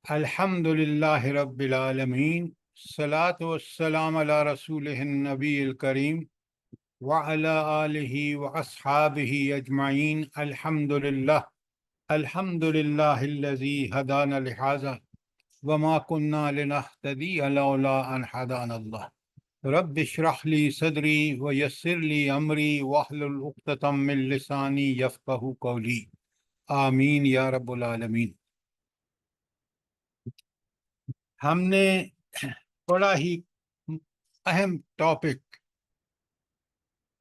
الحمدللہ رب العالمین، الصلاۃ والسلام علی رسولہ النبی الکریم وعلی آلہ واصحابہ اجمعین۔ الحمدللہ الذی ہدانا لہذا وما کنا لنہتدی لولا ان ہدانا اللہ۔ رب اشرح لی صدری ویسر لی امری واحلل عقدۃ من لسانی یفقہوا قولی، آمین یا رب العالمین۔ ہم نے بڑا ہی اہم ٹاپک،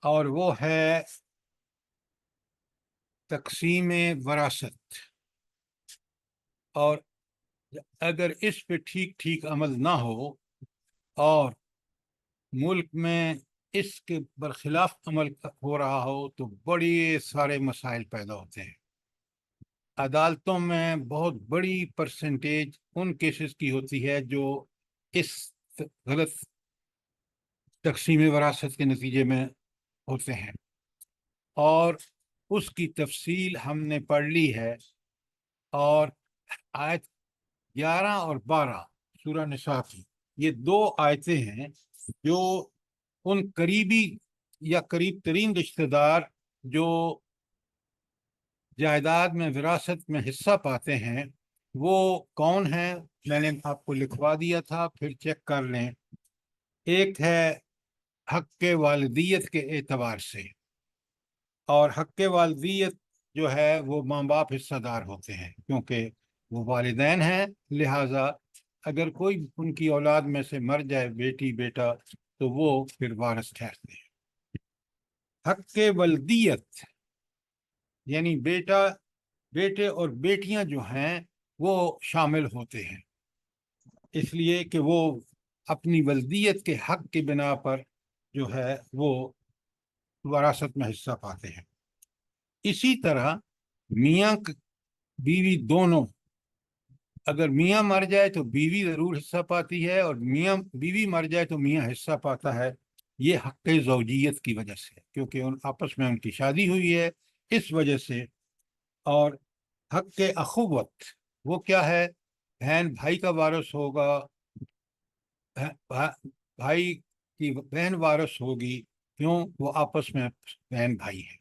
اور وہ ہے تقسیم وراثت، اور اگر اس پہ ٹھیک ٹھیک عمل نہ ہو اور ملک میں اس کے برخلاف عمل ہو رہا ہو تو بڑے سارے مسائل پیدا ہوتے ہیں۔ عدالتوں میں بہت بڑی پرسنٹیج ان کیسز کی ہوتی ہے جو اس غلط تقسیم وراثت کے نتیجے میں ہوتے ہیں، اور اس کی تفصیل ہم نے پڑھ لی ہے۔ اور آیت 11 اور 12 سورہ نساء کی یہ دو آیتیں ہیں جو ان قریبی یا قریب ترین رشتہ دار جو جائیداد میں وراثت میں حصہ پاتے ہیں وہ کون ہیں، میں نے آپ کو لکھوا دیا تھا، پھر چیک کر لیں۔ ایک ہے حق والدیت کے اعتبار سے، اور حق والدیت جو ہے وہ ماں باپ حصہ دار ہوتے ہیں کیونکہ وہ والدین ہیں، لہٰذا اگر کوئی ان کی اولاد میں سے مر جائے، بیٹی بیٹا، تو وہ پھر وارث ٹھہرتے ہیں۔ حق والدیت یعنی بیٹے اور بیٹیاں جو ہیں وہ شامل ہوتے ہیں، اس لیے کہ وہ اپنی ولدیت کے حق کی بنا پر جو ہے وہ وراثت میں حصہ پاتے ہیں۔ اسی طرح میاں بیوی دونوں، اگر میاں مر جائے تو بیوی ضرور حصہ پاتی ہے، اور بیوی مر جائے تو میاں حصہ پاتا ہے۔ یہ حق زوجیت کی وجہ سے، کیونکہ ان آپس میں ان کی شادی ہوئی ہے، اس وجہ سے۔ اور حق اخوت وہ کیا ہے؟ بہن بھائی کا وارث ہوگا، بھائی کی بہن وارث ہوگی، کیوں؟ وہ آپس میں بہن بھائی ہیں۔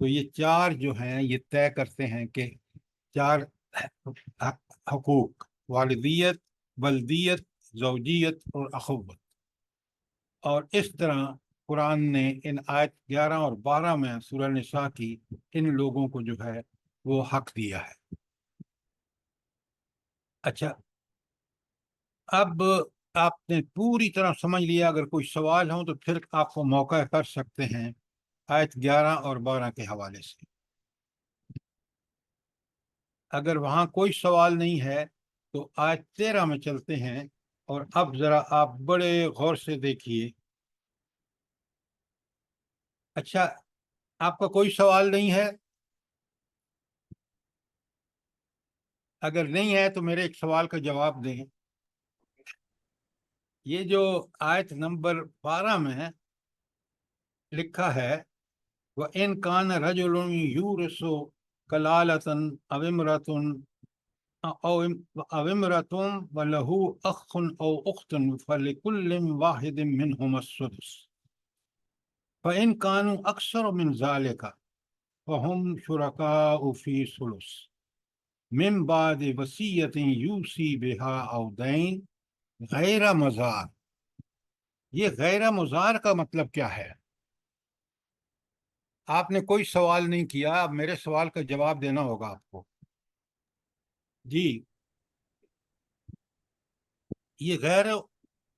تو یہ چار جو ہیں یہ طے کرتے ہیں کہ چار حقوق: والدیت، ولدیت، زوجیت اور اخوت۔ اور اس طرح قرآن نے ان آیت 11 اور 12 میں سورہ نساء کی ان لوگوں کو جو ہے وہ حق دیا ہے۔ اچھا، اب آپ نے پوری طرح سمجھ لیا، اگر کوئی سوال ہو تو پھر آپ کو موقع کر سکتے ہیں آیت 11 اور 12 کے حوالے سے۔ اگر وہاں کوئی سوال نہیں ہے تو آیت 13 میں چلتے ہیں، اور اب ذرا آپ بڑے غور سے دیکھیے۔ اچھا، آپ کا کوئی سوال نہیں ہے؟ اگر نہیں ہے تو میرے ایک سوال کا جواب دیں۔ یہ جو آیت نمبر 12 میں لکھا ہے وَإِنْ كَانَ رَجُلٌ يُورِثُ كَلَالَةً أَوْ امْرَأَةٌ وَلَهُ أَخٌ أَوْ أُخْتٌ فَلِكُلِّ وَاحِدٍ مِّنْهُمَا السُّدُسُ فَإِنْ كَانُوا أَكْثَرَ مِنْ ذَلِكَ فَهُمْ شُرَكَاءُ فِي الثُّلُثِ مِنْ بَعْدِ وَصِيَّةٍ يُوصِي بِهَا أَوْ دَيْنٍ غَيْرَ مُضَارٍ۔ یہ غیر مضار کا مطلب کیا ہے؟ آپ نے کوئی سوال نہیں کیا، اب میرے سوال کا جواب دینا ہوگا آپ کو۔ جی، یہ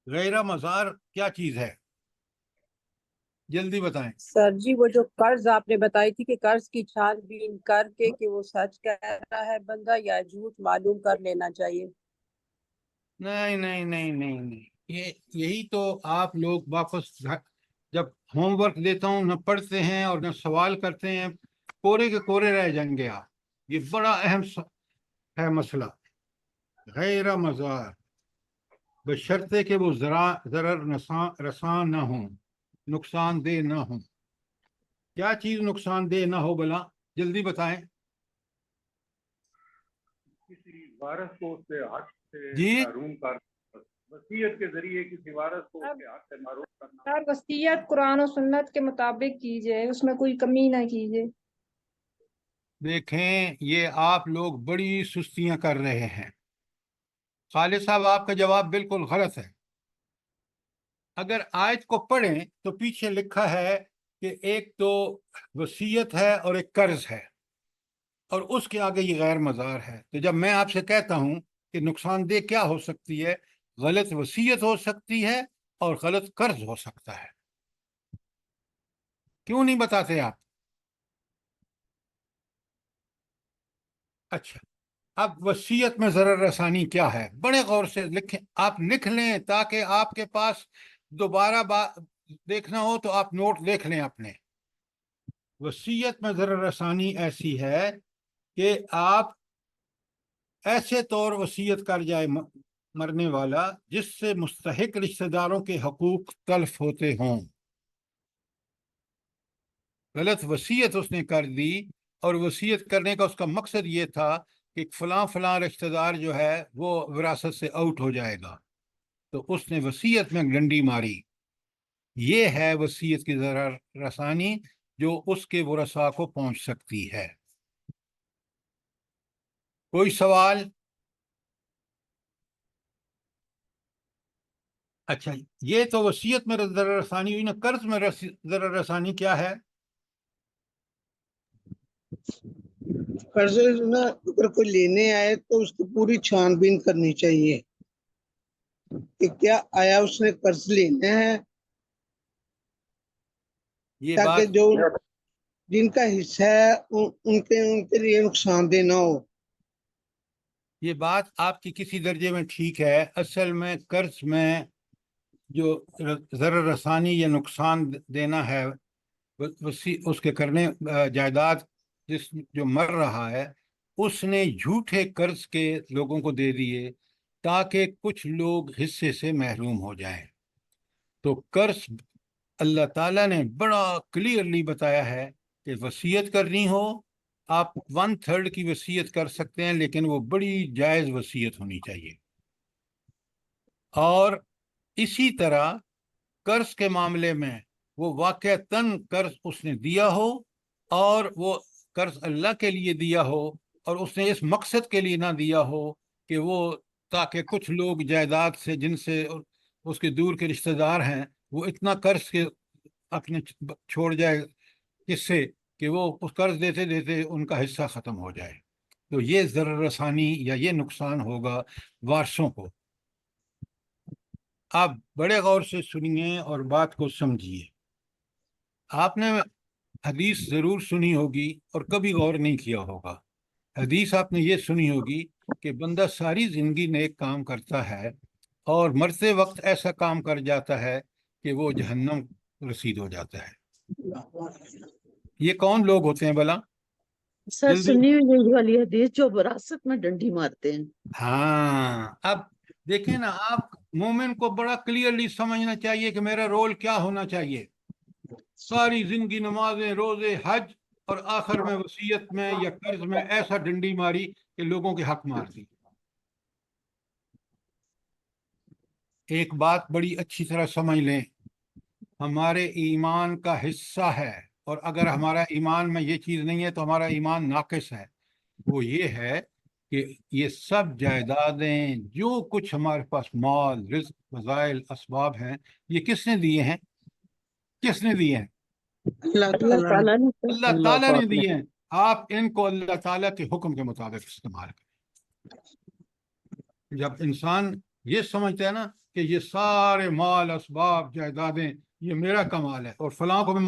غیر مضار کیا چیز ہے؟ جلدی بتائیں۔ سر جی، وہ جو قرض آپ نے بتائی تھی کہ قرض کی چھان بین کر کے کہ وہ سچ کہہ رہا ہے بندہ یا جھوٹ معلوم کر لینا چاہیے۔ نہیں نہیں نہیں نہیں نہیں، یہی تو آپ لوگ واپس جب ہوم ورک دیتا ہوں نہ پڑھتے ہیں اور نہ سوال کرتے ہیں، کورے کے کورے رہ جائیں گے آپ۔ یہ بڑا اہم ہے مسئلہ۔ غیر مضار بشرطے کہ وہ ضرر رساں نہ ہوں، نقصان دہ نہ ہوں۔ کیا چیز نقصان دہ نہ ہو بلا؟ جلدی بتائیں۔ کسی وارث کو اس سے حق سے جی محروم کر، وصیت کے ذریعے کسی وارث کو اس اب کے حق سے محروم کرنا۔ سر وصیت قرآن و سنت کے مطابق کیجئے، اس میں کوئی کمی نہ کیجئے۔ دیکھیں یہ آپ لوگ بڑی سستیاں کر رہے ہیں۔ خالد صاحب آپ کا جواب بالکل غلط ہے۔ اگر آیت کو پڑھیں تو پیچھے لکھا ہے کہ ایک تو وصیت ہے اور ایک قرض ہے، اور اس کے آگے یہ غیر مضار ہے۔ تو جب میں آپ سے کہتا ہوں کہ نقصان دہ کیا ہو سکتی ہے، غلط وصیت ہو سکتی ہے اور غلط قرض ہو سکتا ہے۔ کیوں نہیں بتاتے آپ؟ اچھا، اب وصیت میں ضرر رسانی کیا ہے؟ بڑے غور سے لکھیں، آپ لکھ لیں تاکہ آپ کے پاس دوبارہ دیکھنا ہو تو آپ نوٹ لکھ لیں اپنے۔ وصیت میں ضرر رسانی ایسی ہے کہ آپ ایسے طور وصیت کر جائے مرنے والا جس سے مستحق رشتہ داروں کے حقوق تلف ہوتے ہوں۔ غلط وصیت اس نے کر دی، اور وصیت کرنے کا اس کا مقصد یہ تھا کہ فلاں فلاں رشتہ دار جو ہے وہ وراثت سے آؤٹ ہو جائے گا، تو اس نے وصیت میں ڈنڈی ماری۔ یہ ہے وصیت کی ضرر رسانی جو اس کے ورثاء کو پہنچ سکتی ہے۔ کوئی سوال؟ اچھا، یہ تو وصیت میں ضرر رسانی ہوئی نا، قرض میں ضرر رسانی کیا ہے؟ قرض نا اگر کوئی لینے آئے تو اس کی پوری چھان بین کرنی چاہیے کہ کیا آیا اس نے قرض لینا ہے، یہ تاکہ بات جو جن کا حصہ ہے ان کے لیے نقصان دہ نہ ہو۔ یہ بات آپ کی کسی درجے میں ٹھیک ہے۔ اصل میں قرض میں جو ضرر رسانی یا نقصان دینا ہے اس کے کرنے جائیداد جو مر رہا ہے، اس نے جھوٹے قرض کے لوگوں کو دے دیے تاکہ کچھ لوگ حصے سے محروم ہو جائیں۔ تو قرض اللہ تعالیٰ نے بڑا کلیئرلی بتایا ہے کہ وصیت کرنی ہو آپ 1/3 کی وصیت کر سکتے ہیں، لیکن وہ بڑی جائز وصیت ہونی چاہیے۔ اور اسی طرح قرض کے معاملے میں وہ واقعتاً قرض اس نے دیا ہو، اور وہ قرض اللہ کے لیے دیا ہو، اور اس نے اس مقصد کے لیے نہ دیا ہو کہ وہ تاکہ کچھ لوگ جائیداد سے جن سے اس کے دور کے رشتہ دار ہیں وہ اتنا قرض کے اپنے چھوڑ جائے کس سے کہ وہ اس قرض دیتے دیتے ان کا حصہ ختم ہو جائے۔ تو یہ ضرر رسانی یا یہ نقصان ہوگا وارثوں کو۔ آپ بڑے غور سے سنیے اور بات کو سمجھیے۔ آپ نے حدیث ضرور سنی ہوگی اور کبھی غور نہیں کیا ہوگا۔ حدیث آپ نے یہ سنی ہوگی کہ بندہ ساری زندگی نیک کام کرتا ہے اور مرتے وقت ایسا کام کر جاتا ہے کہ وہ جہنم رسید ہو جاتا ہے۔ یہ کون لوگ ہوتے ہیں بھلا؟ سر سنی ہوئی یہی والی حدیث جو وراثت میں ڈنڈی مارتے ہیں۔ ہاں، اب دیکھیں نا، آپ مومن کو بڑا کلیئرلی سمجھنا چاہیے کہ میرا رول کیا ہونا چاہیے۔ ساری زندگی نمازیں، روزے، حج، اور آخر میں وصیت میں یا قرض میں ایسا ڈنڈی ماری کہ لوگوں کے حق مار دی۔ ایک بات بڑی اچھی طرح سمجھ لیں، ہمارے ایمان کا حصہ ہے، اور اگر ہمارا ایمان میں یہ چیز نہیں ہے تو ہمارا ایمان ناقص ہے۔ وہ یہ ہے کہ یہ سب جائیدادیں، جو کچھ ہمارے پاس مال، رزق، وسائل، اسباب ہیں، یہ کس نے دیے ہیں؟ کس نے دیے ہیں؟ اللہ اللہ تعالیٰ تعالیٰ نے اللہ تعالیٰ نے دیے ہیں۔ آپ ان کو اللہ تعالیٰ کے حکم کے مطابق استعمال کریں۔ جب انسان یہ سمجھتا ہے نا کہ یہ سارے مال، اسباب، جائیدادیں یہ میرا کمال ہے، اور فلاں کو میں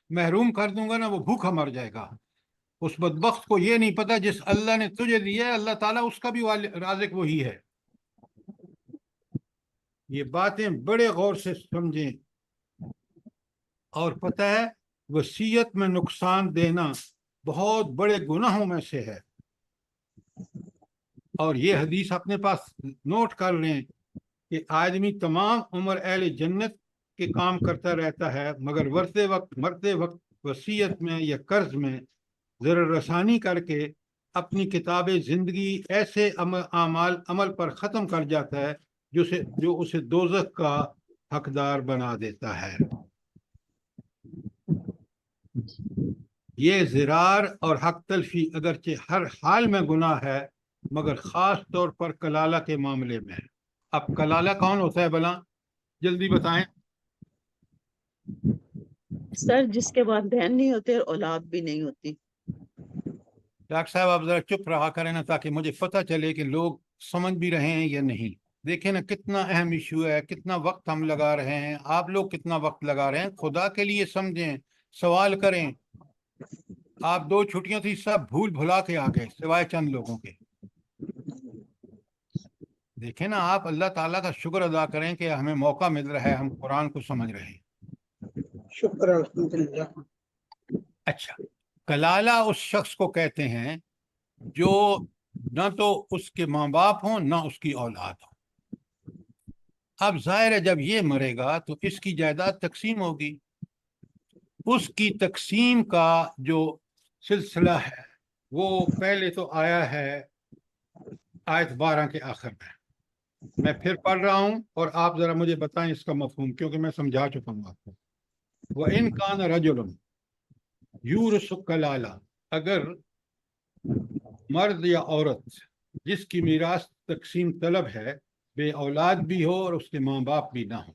محروم کر دوں گا نا، وہ بھوکا مر جائے گا۔ اس بدبخت کو یہ نہیں پتا جس اللہ نے تجھے دیا ہے، اللہ تعالیٰ اس کا بھی رازق وہی ہے۔ یہ باتیں بڑے غور سے سمجھیں۔ اور پتہ ہے، وصیت میں نقصان دینا بہت بڑے گناہوں میں سے ہے، اور یہ حدیث اپنے پاس نوٹ کر لیں کہ آدمی تمام عمر اہل جنت کے کام کرتا رہتا ہے، مگر مرتے وقت وصیت میں یا قرض میں ضرر رسانی کر کے اپنی کتاب زندگی ایسے عمل پر ختم کر جاتا ہے جو اسے دوزخ کا حقدار بنا دیتا ہے۔ یہ زرار اور حق تلفی اگرچہ ہر حال میں گناہ ہے، مگر خاص طور پر کلالہ کے معاملے میں ہے۔ اب کلالہ کون ہوتا ہے بلا؟ جلدی بتائیں۔ سر جس کے بعد بہن نہیں ہوتے اور اولاد بھی نہیں ہوتی۔ ڈاکٹر صاحب آپ ذرا چپ رہا کریں نا، تاکہ مجھے پتہ چلے کہ لوگ سمجھ بھی رہے ہیں یا نہیں۔ دیکھیں نا کتنا اہم ایشو ہے، کتنا وقت ہم لگا رہے ہیں، آپ لوگ کتنا وقت لگا رہے ہیں۔ خدا کے لیے سمجھیں، سوال کریں۔ آپ 2 چھٹیاں تھی، سب بھول بھلا کے آ گئے سوائے چند لوگوں کے۔ دیکھیں نا، آپ اللہ تعالیٰ کا شکر ادا کریں کہ ہمیں موقع مل رہا ہے، ہم قرآن کو سمجھ رہے ہیں۔ شکر الحمدللہ۔ اچھا، کلالہ اس شخص کو کہتے ہیں جو نہ تو اس کے ماں باپ ہوں نہ اس کی اولاد ہو۔ اب ظاہر ہے جب یہ مرے گا تو اس کی جائیداد تقسیم ہوگی۔ اس کی تقسیم کا جو سلسلہ ہے وہ پہلے تو آیا ہے آیت 12 کے آخر میں پھر پڑھ رہا ہوں، اور آپ ذرا مجھے بتائیں اس کا مفہوم، کیونکہ میں سمجھا چکا ہوں آپ کو۔ وَإِنْ كَانَ رَجُلٌ يُورِثُ كَلَالَةً، اگر مرد یا عورت جس کی میراث تقسیم طلب ہے، بے اولاد بھی ہو اور اس کے ماں باپ بھی نہ ہو۔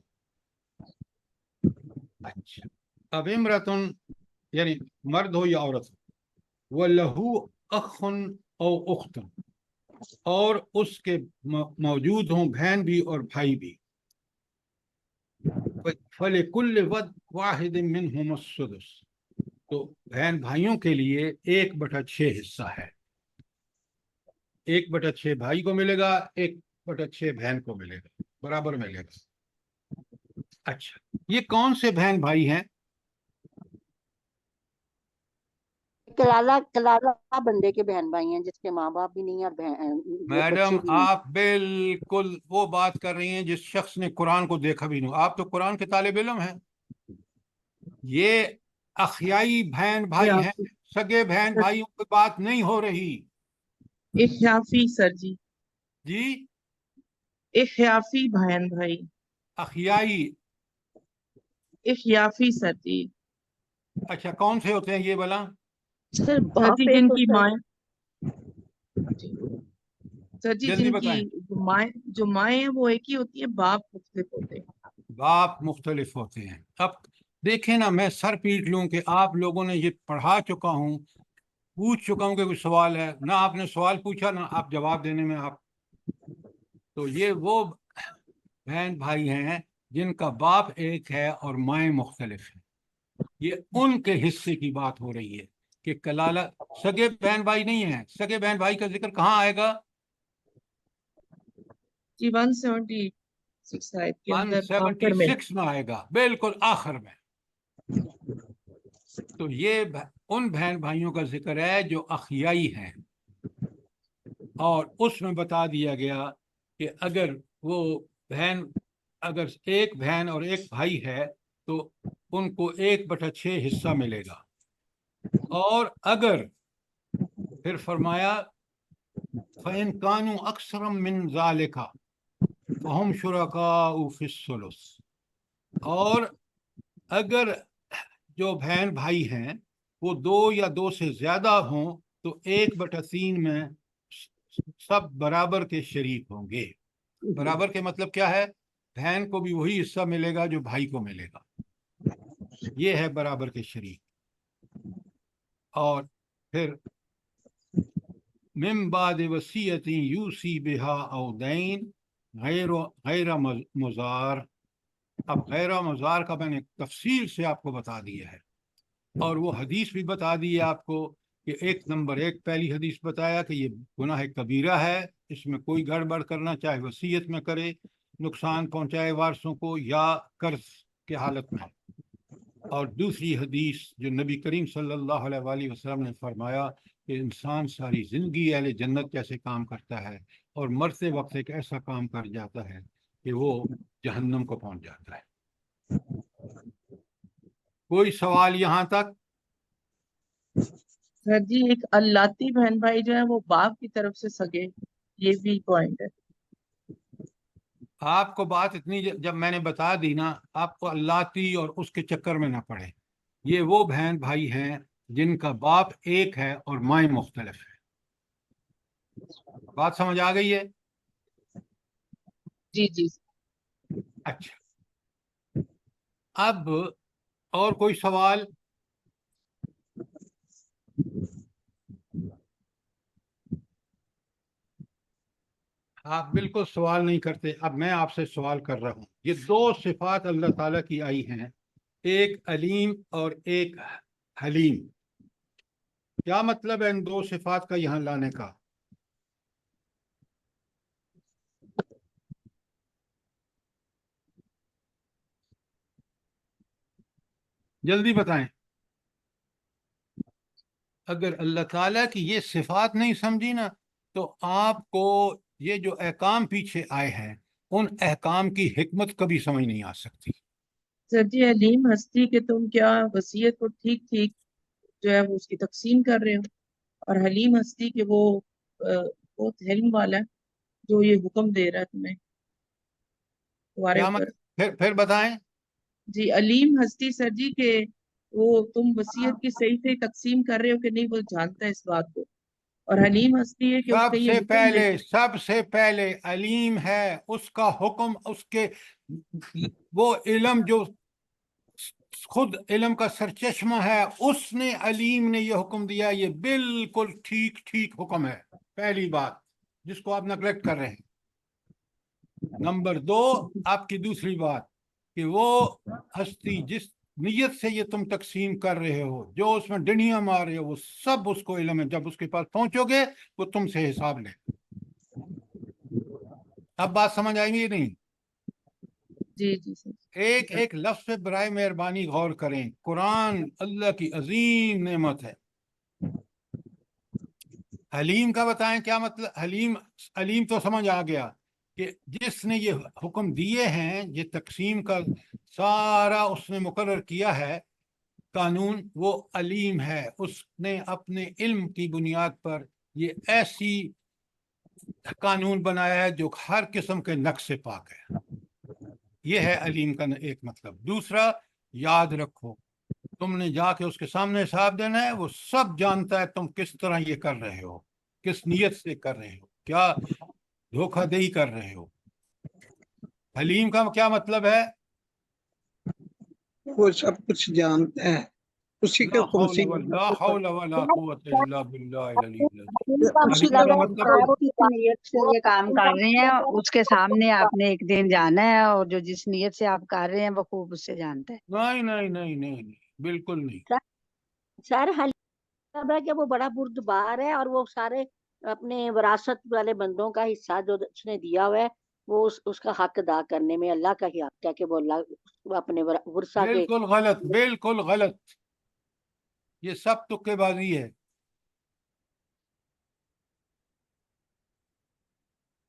اچھا، اب امرتن یعنی مرد ہو یا عورت ہو، وَلَهُ أَخٌ أَوْ أُخْتٌ، اور اس کے موجود ہوں بہن بھی اور بھائی بھی، فَلِكُلِّ وَاحِدٍ مِّنْهُمُ السُّدُسُ، تو بہن بھائیوں کے لیے 1/6 حصہ ہے۔ 1/6 بھائی کو ملے گا، 1/6 بہن کو ملے گا، برابر ملے گا۔ اچھا، یہ کون سے بہن بھائی ہیں؟ کلالہ بندے کے بہن بھائی ہیں جس کے ماں باپ بھی نہیں اور میڈم بچے بھی نہیں۔ آپ بالکل وہ بات کر رہی ہیں جس شخص نے قرآن کو دیکھا بھی نہیں۔ آپ تو قرآن کے طالب علم ہیں۔ یہ اخیائی بہن بھائی ہیں، سگے بہن بھائیوں کی بات نہیں ہو رہی۔ اخیافی سر جی، جی، اخیافی بہن بھائی، اخیائی۔ اخیافی سر جی۔ اچھا، کون سے ہوتے ہیں یہ بلا؟ سر سر باپ جی ایک جن کی ہوتا ہے۔ مائیں، سر جی جلدی جن کی بتائیں۔ جو مائیں ہیں وہ ایک ہی ہوتی ہیں، باپ مختلف ہوتے ہیں۔ باپ مختلف ہوتے ہیں۔ اب دیکھیں نا، میں سر پیٹ لوں کہ آپ لوگوں نے یہ پڑھا چکا ہوں، پوچھ چکا ہوں کہ کوئی سوال ہے، نہ آپ نے سوال پوچھا نہ آپ جواب دینے میں آپ۔ تو یہ وہ بہن بھائی ہیں جن کا باپ ایک ہے اور مائیں مختلف ہیں۔ یہ ان کے حصے کی بات ہو رہی ہے کہ کلالہ سگے بہن بھائی نہیں ہیں۔ سگے بہن بھائی کا ذکر کہاں آئے گا؟ جی 176 آیت کے اندر آخر میں۔ 176 میں آئے گا، بالکل آخر میں۔ تو یہ ان بہن بھائیوں کا ذکر ہے جو اخیائی ہیں، اور اس میں بتا دیا گیا کہ اگر وہ بہن، اگر ایک بہن اور ایک بھائی ہے تو ان کو 1/6 حصہ ملے گا، اور اگر پھر فرمایا فَإِنْ كَانُوا أَكْثَرَ مِنْ ذَلِكَ فَهُمْ شُرَكَاءُ فِي الثُّلُثِ، اور اگر جو بہن بھائی ہیں وہ 2 یا 2 سے زیادہ ہوں تو 1/3 میں سب برابر کے شریک ہوں گے۔ برابر کے مطلب کیا ہے؟ بہن کو بھی وہی حصہ ملے گا جو بھائی کو ملے گا، یہ ہے برابر کے شریک۔ اور پھر من بعد وصیۃ یوصی بہا او دین غیر مضار۔ اب غیر مضار کا میں نے تفصیل سے آپ کو بتا دیا ہے، اور وہ حدیث بھی بتا دی ہے آپ کو کہ 1 نمبر 1 پہلی حدیث بتایا کہ یہ گناہ کبیرہ ہے، اس میں کوئی گڑبڑ کرنا، چاہے وصیت میں کرے، نقصان پہنچائے وارثوں کو، یا قرض کے حالت میں۔ اور دوسری حدیث جو نبی کریم صلی اللہ علیہ وآلہ وسلم نے فرمایا کہ انسان ساری زندگی اہل جنت جیسے کام کرتا ہے اور مرتے وقت ایک ایسا کام کر جاتا ہے کہ وہ جہنم کو پہنچ جاتا ہے۔ کوئی سوال یہاں تک؟ سر جی ایک اللاتی بہن بھائی جو ہے وہ باپ کی طرف سے سگے، یہ بھی پوائنٹ ہے۔ آپ کو بات اتنی جب میں نے بتا دی نا، آپ کو اللاتی اور اس کے چکر میں نہ پڑے۔ یہ وہ بہن بھائی ہیں جن کا باپ ایک ہے اور مائیں مختلف ہے۔ بات سمجھ آ گئی ہے؟ جی جی اچھا، اب اور کوئی سوال؟ آپ بالکل سوال نہیں کرتے، اب میں آپ سے سوال کر رہا ہوں۔ یہ دو صفات اللہ تعالیٰ کی آئی ہیں، ایک علیم اور ایک حلیم۔ کیا مطلب ہے ان دو صفات کا یہاں لانے کا؟ جلدی بتائیں۔ اگر اللہ تعالیٰ کی یہ صفات نہیں سمجھی نا، تو آپ کو یہ جو احکام پیچھے آئے ہیں ان احکام کی حکمت کبھی سمجھ نہیں آ سکتی۔ سر جی، علیم ہستی کہ تم کیا وصیت کو ٹھیک ٹھیک جو ہے وہ اس کی تقسیم کر رہے ہو، اور حلیم ہستی کہ وہ بہت حلم والا ہے جو یہ حکم دے رہا ہے تمہیں تمہارے کیا اوپر۔ پھر بتائیں۔ جی علیم ہستی سر جی کہ وہ تم وصیت کی صحیح سے تقسیم کر رہے ہو کہ نہیں، وہ جانتا ہے اس بات کو، اور حلیم ہستی ہے کہ اس کا یہ حکم دے۔ سب سے پہلے علیم ہے، اس کا حکم، اس کے وہ علم جو خود علم کا سرچشمہ ہے، اس نے علیم نے یہ حکم دیا، یہ بالکل ٹھیک ٹھیک حکم ہے۔ پہلی بات جس کو آپ نگلیکٹ کر رہے ہیں۔ نمبر دو، آپ کی دوسری بات کہ وہ ہستی جس نیت سے یہ تم تقسیم کر رہے ہو، جو اس میں ڈنڈیاں مار رہے ہو، وہ سب اس کو علم ہے۔ جب اس کے پاس پہنچو گے وہ تم سے حساب لے۔ اب بات سمجھ آئیں گی نہیں؟ جی جی سر۔ ایک ایک لفظ پہ برائے مہربانی غور کریں۔ قرآن اللہ کی عظیم نعمت ہے۔ حلیم کا بتائیں کیا مطلب؟ علیم تو سمجھ آ گیا کہ جس نے یہ حکم دیے ہیں، یہ تقسیم کا سارا اس نے مقرر کیا ہے قانون، وہ علیم ہے۔ اس نے اپنے علم کی بنیاد پر یہ ایسی قانون بنایا ہے جو ہر قسم کے نقص سے پاک ہے۔ یہ ہے علیم کا ایک مطلب۔ دوسرا، یاد رکھو تم نے جا کے اس کے سامنے حساب دینا ہے، وہ سب جانتا ہے تم کس طرح یہ کر رہے ہو، کس نیت سے کر رہے ہو، کیا دھوکہ دہی کر رہے ہو۔ حلیم کا کیا مطلب ہے؟ وہ سب کچھ جانتا ہے، اسی کے لا حکم حول سے ولا حول ولا قوت الا باللہ العلی العظیم۔ کچھ حلیم کا لگا مطلب آپ کی نیت سے یہ کام کر رہے ہیں، اس کے سامنے آپ نے ایک دن جانا ہے، اور جو جس نیت سے آپ کر رہے ہیں وہ خوب اس سے جانتا ہے۔ نہیں نہیں نہیں نہیں نہیں، بالکل نہیں۔ سر حلیم ہے کہ وہ بڑا بردبار ہے، اور وہ سارے اپنے وراثت والے بندوں کا حصہ جو اس نے دیا ہوا ہے، وہ اس کا حق ادا کرنے میں اللہ کا ہی حق ہے کہ وہ اللہ اپنے ورثہ کے۔ بالکل غلط، بالکل غلط، یہ سب تکے بازی ہے۔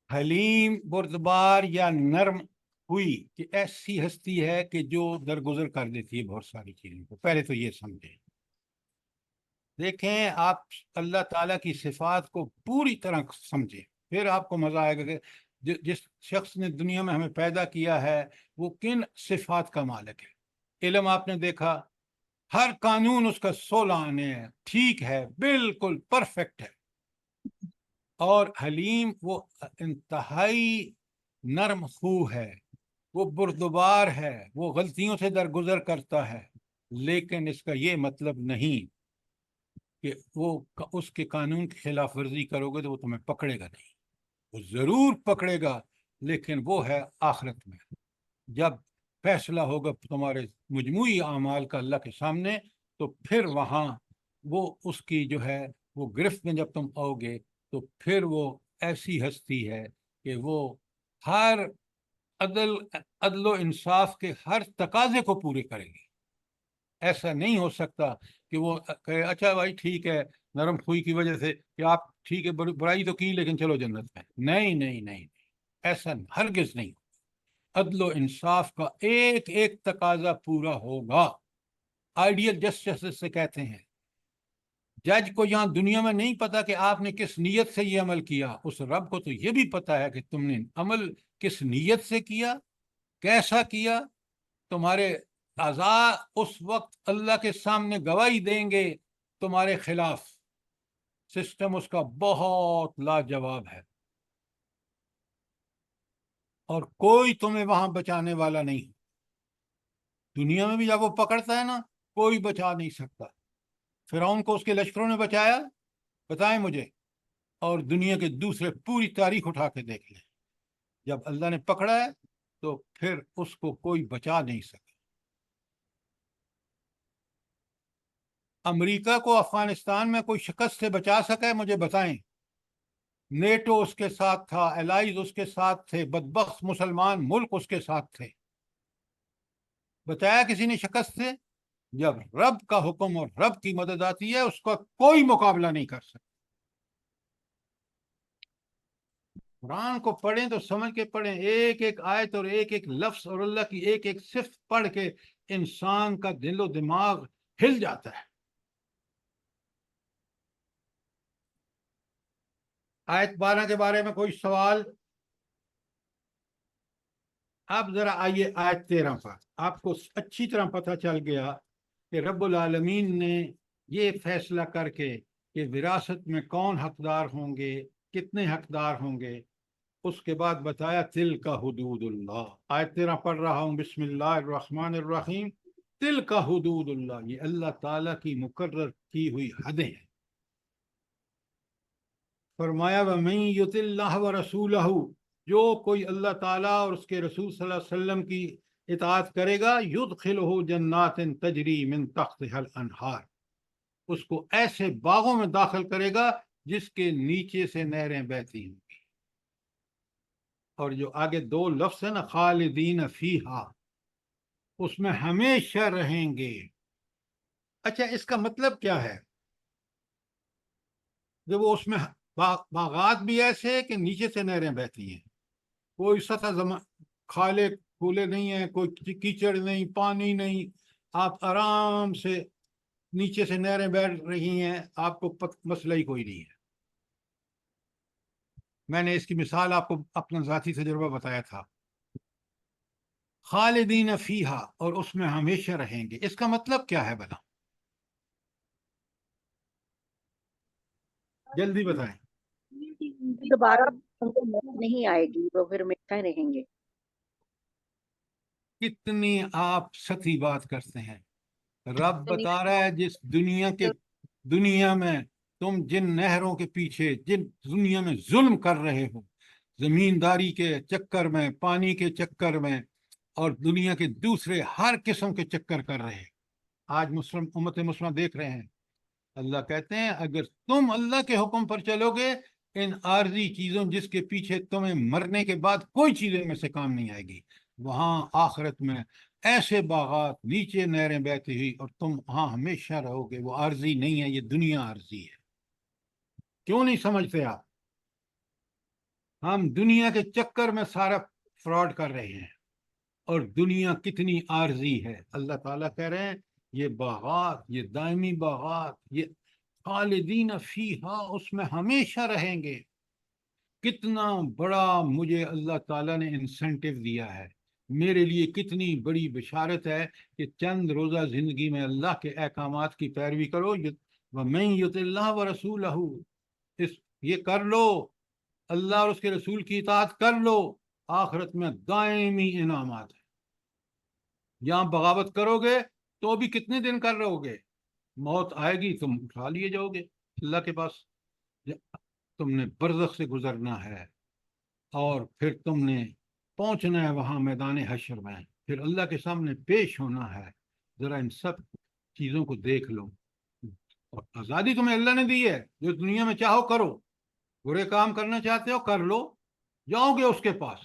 حلیم بردبار یا نرم ہوئی کہ ایسی ہستی ہے کہ جو درگزر کر دیتی ہے بہت ساری چیزوں کو۔ پہلے تو یہ سمجھیں۔ دیکھیں، آپ اللہ تعالیٰ کی صفات کو پوری طرح سمجھیں، پھر آپ کو مزہ آئے گا کہ جس شخص نے دنیا میں ہمیں پیدا کیا ہے وہ کن صفات کا مالک ہے۔ علم آپ نے دیکھا، ہر قانون اس کا 16 آنے ہے، ٹھیک ہے، بالکل پرفیکٹ ہے۔ اور حلیم وہ انتہائی نرم خو ہے، وہ بردبار ہے، وہ غلطیوں سے درگزر کرتا ہے، لیکن اس کا یہ مطلب نہیں کہ وہ اس کے قانون کی خلاف ورزی کرو گے تو وہ تمہیں پکڑے گا نہیں۔ وہ ضرور پکڑے گا، لیکن وہ ہے آخرت میں، جب فیصلہ ہوگا تمہارے مجموعی اعمال کا اللہ کے سامنے، تو پھر وہاں وہ اس کی جو ہے وہ گرفت میں جب تم آؤ گے، تو پھر وہ ایسی ہستی ہے کہ وہ ہر عدل و انصاف کے ہر تقاضے کو پورے کرے گی۔ ایسا نہیں ہو سکتا کہ وہ کہے اچھا بھائی ٹھیک ہے، نرم خوئی کی وجہ سے کہ آپ ٹھیک ہے برائی تو کی لیکن چلو جنت میں۔ نہیں نہیں نہیں، ایسا ہرگز نہیں۔ عدل و انصاف کا ایک ایک تقاضا پورا ہوگا۔ آئیڈیل جسٹس سے کہتے ہیں جج کو یہاں دنیا میں نہیں پتا کہ آپ نے کس نیت سے یہ عمل کیا، اس رب کو تو یہ بھی پتا ہے کہ تم نے عمل کس نیت سے کیا، کیسا کیا۔ تمہارے اعضاء اس وقت اللہ کے سامنے گواہی دیں گے تمہارے خلاف۔ سسٹم اس کا بہت لاجواب ہے، اور کوئی تمہیں وہاں بچانے والا نہیں۔ دنیا میں بھی جب وہ پکڑتا ہے نا، کوئی بچا نہیں سکتا۔ فرعون کو اس کے لشکروں نے بچایا؟ بتائیں مجھے۔ اور دنیا کے دوسرے پوری تاریخ اٹھا کے دیکھ لیں، جب اللہ نے پکڑا ہے تو پھر اس کو کوئی بچا نہیں سکا۔ امریکہ کو افغانستان میں کوئی شکست سے بچا سکا ہے؟ مجھے بتائیں۔ نیٹو اس کے ساتھ تھا، الائز اس کے ساتھ تھے، بدبخت مسلمان ملک اس کے ساتھ تھے، بچایا کسی نے شکست سے؟ جب رب کا حکم اور رب کی مدد آتی ہے اس کا کوئی مقابلہ نہیں کر سکتا۔ قرآن کو پڑھیں تو سمجھ کے پڑھیں، ایک ایک آیت اور ایک ایک لفظ اور اللہ کی ایک ایک صفت پڑھ کے انسان کا دل و دماغ ہل جاتا ہے۔ آیت 12 کے بارے میں کوئی سوال؟ اب ذرا آئیے آیت 13 پر۔ آپ کو اچھی طرح پتہ چل گیا کہ رب العالمین نے یہ فیصلہ کر کے کہ وراثت میں کون حقدار ہوں گے، کتنے حقدار ہوں گے، اس کے بعد بتایا تلک حدود اللہ۔ آیت 13 پڑھ رہا ہوں، بسم اللہ الرحمن الرحیم۔ تلک حدود اللہ، یہ اللہ تعالیٰ کی مقرر کی ہوئی حدیں ہیں۔ فرمایا وَمَن یُطِعِ اللَّهَ وَرَسُولَهُ، جو کوئی اللہ تعالیٰ اور اس کے رسول صلی اللہ علیہ وسلم کی اطاعت کرے گا، يُدْخِلْهُ جَنَّاتٍ تَجْرِي مِن تَحْتِهَا الْأَنْهَارُ، اس کو ایسے باغوں میں داخل کرے گا جس کے نیچے سے نہریں بہتی ہوں گی۔ اور جو آگے دو لفظ ہیں نا، خالدین فیہا، اس میں ہمیشہ رہیں گے۔ اچھا، اس کا مطلب کیا ہے؟ جب وہ اس میں باغات بھی ایسے کہ نیچے سے نہریں بہتی ہیں، کوئی سطح کھالے کھولے نہیں ہیں، کوئی کیچڑ نہیں، پانی نہیں، آپ آرام سے نیچے سے نہریں بہ رہی ہیں، آپ کو مسئلہ ہی کوئی نہیں ہے۔ میں نے اس کی مثال آپ کو اپنا ذاتی تجربہ بتایا تھا۔ خالدین فیہا، اور اس میں ہمیشہ رہیں گے، اس کا مطلب کیا ہے بھلا؟ جلدی بتائیں۔ دوبارہ نہیں آئے گی، وہ پھر ہمیشہ رہیں گے۔ کتنی آپ سطحی بات کرتے ہیں۔ رب بتا رہا ہے جس دنیا میں تم جن نہروں کے پیچھے، جن دنیا میں ظلم کر رہے ہو، زمینداری کے چکر میں، پانی کے چکر میں، اور دنیا کے دوسرے ہر قسم کے چکر کر رہے ہیں، آج امت مسلمہ دیکھ رہے ہیں۔ اللہ کہتے ہیں اگر تم اللہ کے حکم پر چلو گے، ان عارضی چیزوں جس کے پیچھے تمہیں مرنے کے بعد کوئی چیز ان میں سے کام نہیں آئے گی، وہاں آخرت میں ایسے باغات، نیچے نہریں بہتی ہوئی، اور تم وہاں ہمیشہ رہو گے۔ وہ عارضی نہیں ہے، یہ دنیا عارضی ہے۔ کیوں نہیں سمجھتے آپ؟ ہم دنیا کے چکر میں سارا فراڈ کر رہے ہیں، اور دنیا کتنی عارضی ہے۔ اللہ تعالیٰ کہہ رہے ہیں یہ باغات، یہ دائمی باغات، یہ خالدین فیہا، اس میں ہمیشہ رہیں گے۔ کتنا بڑا مجھے اللہ تعالیٰ نے انسینٹیو دیا ہے، میرے لیے کتنی بڑی بشارت ہے کہ چند روزہ زندگی میں اللہ کے احکامات کی پیروی کرو۔ وَمَن یُطِعِ اللَّهَ وَرَسُولَهُ، یہ کر لو، اللہ اور اس کے رسول کی اطاعت کر لو، آخرت میں دائمی انعامات ہیں۔ یہاں بغاوت کرو گے تو بھی کتنے دن کر رہو گے، موت آئے گی تم اٹھا لیے جاؤ گے اللہ کے پاس۔ تم نے برزخ سے گزرنا ہے، اور پھر تم نے پہنچنا ہے وہاں میدان حشر میں، پھر اللہ کے سامنے پیش ہونا ہے۔ ذرا ان سب چیزوں کو دیکھ لو۔ اور آزادی تمہیں اللہ نے دی ہے، جو دنیا میں چاہو کرو، برے کام کرنا چاہتے ہو کر لو، جاؤ گے اس کے پاس۔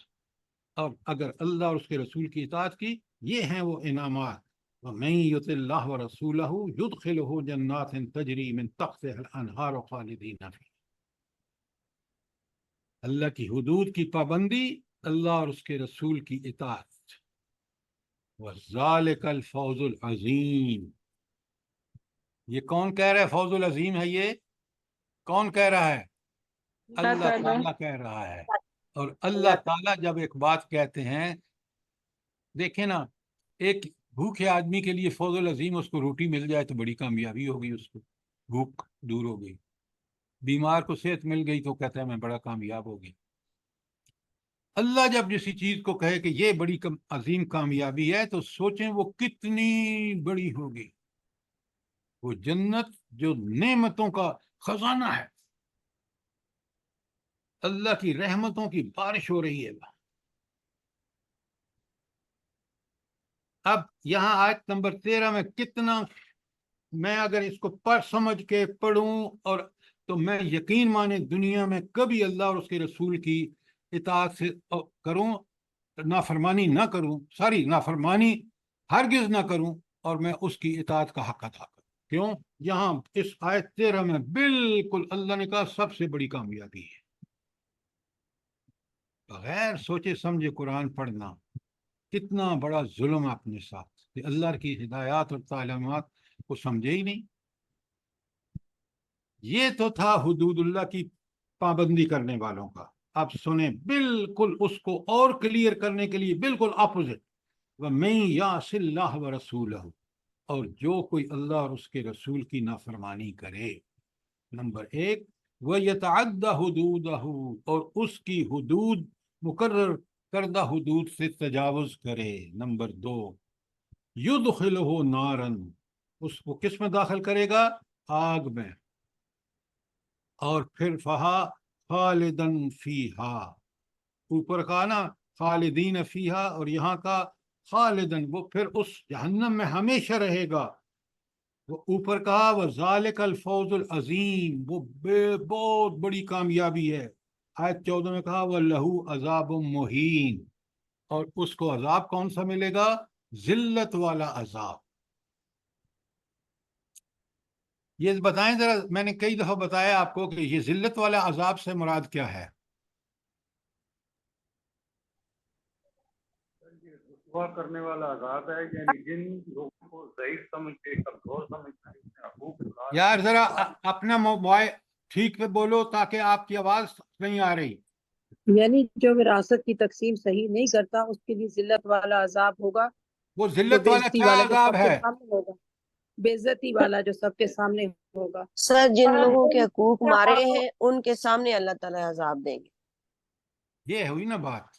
اور اگر اللہ اور اس کے رسول کی اطاعت کی، یہ ہیں وہ انعامات۔ وَمَن يُطِعِ اللَّهَ وَرَسُولَهُ يُدْخِلْهُ جَنَّاتٍ تَجْرِي مِن تَحْتِهَا الْأَنْهَارُ خَالِدِينَ فِيهَا۔ اللہ کی حدود کی پابندی، اللہ اور اس کے رسول کی اطاعت۔ وَذَلِكَ الْفَوْزُ الْعَظِيمُ، یہ کون کہہ رہا ہے فوز العظیم ہے؟ یہ کون کہہ رہا ہے؟ اللہ تعالیٰ کہہ رہا ہے۔ اور اللہ تعالیٰ جب ایک بات کہتے ہیں، دیکھیں نا، ایک بھوکے آدمی کے لیے فوز العظیم، اس کو روٹی مل جائے تو بڑی کامیابی ہوگی، اس کو بھوک دور ہو گئی۔ بیمار کو صحت مل گئی تو کہتا ہے میں بڑا کامیاب ہو گیا۔ اللہ جب کسی چیز کو کہے کہ یہ بڑی عظیم کامیابی ہے تو سوچیں وہ کتنی بڑی ہوگی۔ وہ جنت جو نعمتوں کا خزانہ ہے، اللہ کی رحمتوں کی بارش ہو رہی ہے۔ اب یہاں آیت نمبر 13 میں کتنا، میں اگر اس کو سمجھ کے پڑھوں اور تو میں یقین مانے دنیا میں کبھی اللہ اور اس کے رسول کی اطاعت سے کروں، نافرمانی نہ کروں، نافرمانی ہرگز نہ کروں، اور میں اس کی اطاعت کا حق ادا کروں۔ کیوں؟ یہاں اس آیت 13 میں بالکل اللہ نے کہا سب سے بڑی کامیابی ہے۔ بغیر سوچے سمجھے قرآن پڑھنا کتنا بڑا ظلم اپنے ساتھ، کہ اللہ کی ہدایات اور تعلیمات کو سمجھے ہی نہیں۔ یہ تو تھا حدود اللہ کی پابندی کرنے والوں کا۔ اب سنیں بالکل اس کو اور کلیئر کرنے کے لیے بالکل اپوزٹ، وَمَن يَعْصِ اللَّهَ وَرَسُولَهُ، اور جو کوئی اللہ اور اس کے رسول کی نافرمانی کرے، نمبر 1، وَيَتَعَدَّ حُدُودَهُ، اور اس کی حدود، مقرر کردہ حدود سے تجاوز کرے، نمبر 2، يُدْخِلُهُ نَارًا، اس کو کس میں داخل کرے گا؟ آگ میں، اور پھر فہا خالدن فیہا، اوپر کا نا خالدین فیہا، اور یہاں کا خالدن، وہ پھر اس جہنم میں ہمیشہ رہے گا۔ وہ اوپر کہا وَذَلِكَ الْفَوْزُ الْعَظِيمُ، وہ بہت بڑی کامیابی ہے۔ آیت 14 میں کہا وَلَهُ عَذَابٌ مُهِينٌ، اور اس کو عذاب کون سا ملے گا؟ ذلت والا عذاب۔ یہ بتائیں ذرا، میں نے کئی دفعہ بتایا آپ کو کہ یہ ذلت والا عذاب سے مراد کیا ہے؟ رسوا کرنے والا عذاب ہے، یعنی جن لوگوں کو ضعیف سمجھ کے کمزور سمجھتے ہیں، حقوق اللہ یار ذرا اپنا موبائل ٹھیک پہ بولو تاکہ آپ کی آواز نہیں آ رہی۔ یعنی جو وراثت کی تقسیم صحیح نہیں کرتا اس کے لیے ذلت والا عذاب ہوگا، وہ وہ ذلت والا بےعزتی کیا والا جو عذاب سب کے ہے؟ سامنے ہوگا، بےعزتی والا جو سب کے سامنے ہوگا۔ سر جن لوگوں کے حقوق مارے ہیں ان کے سامنے اللہ تعالیٰ عذاب دیں گے۔ یہ ہوئی نا بات،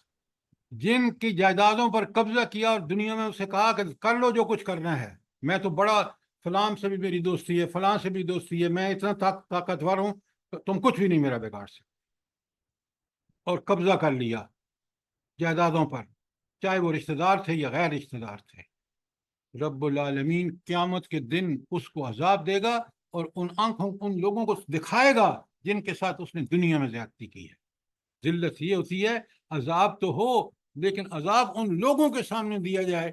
جن کی جائیدادوں پر قبضہ کیا اور دنیا میں اسے کہا کہ کر لو جو کچھ کرنا ہے، میں تو بڑا، فلاں سے بھی میری دوستی ہے، فلاں سے بھی دوستی ہے، میں اتنا طاقتور ہوں، تم کچھ بھی نہیں میرا بگاڑ سکتے، اور قبضہ کر لیا جائیدادوں پر، چاہے وہ رشتہ دار تھے یا غیر رشتہ دار تھے۔ رب العالمین قیامت کے دن اس کو عذاب دے گا، اور ان لوگوں کو دکھائے گا جن کے ساتھ اس نے دنیا میں زیادتی کی ہے۔ ذلت یہ ہوتی ہے، عذاب تو ہو لیکن عذاب ان لوگوں کے سامنے دیا جائے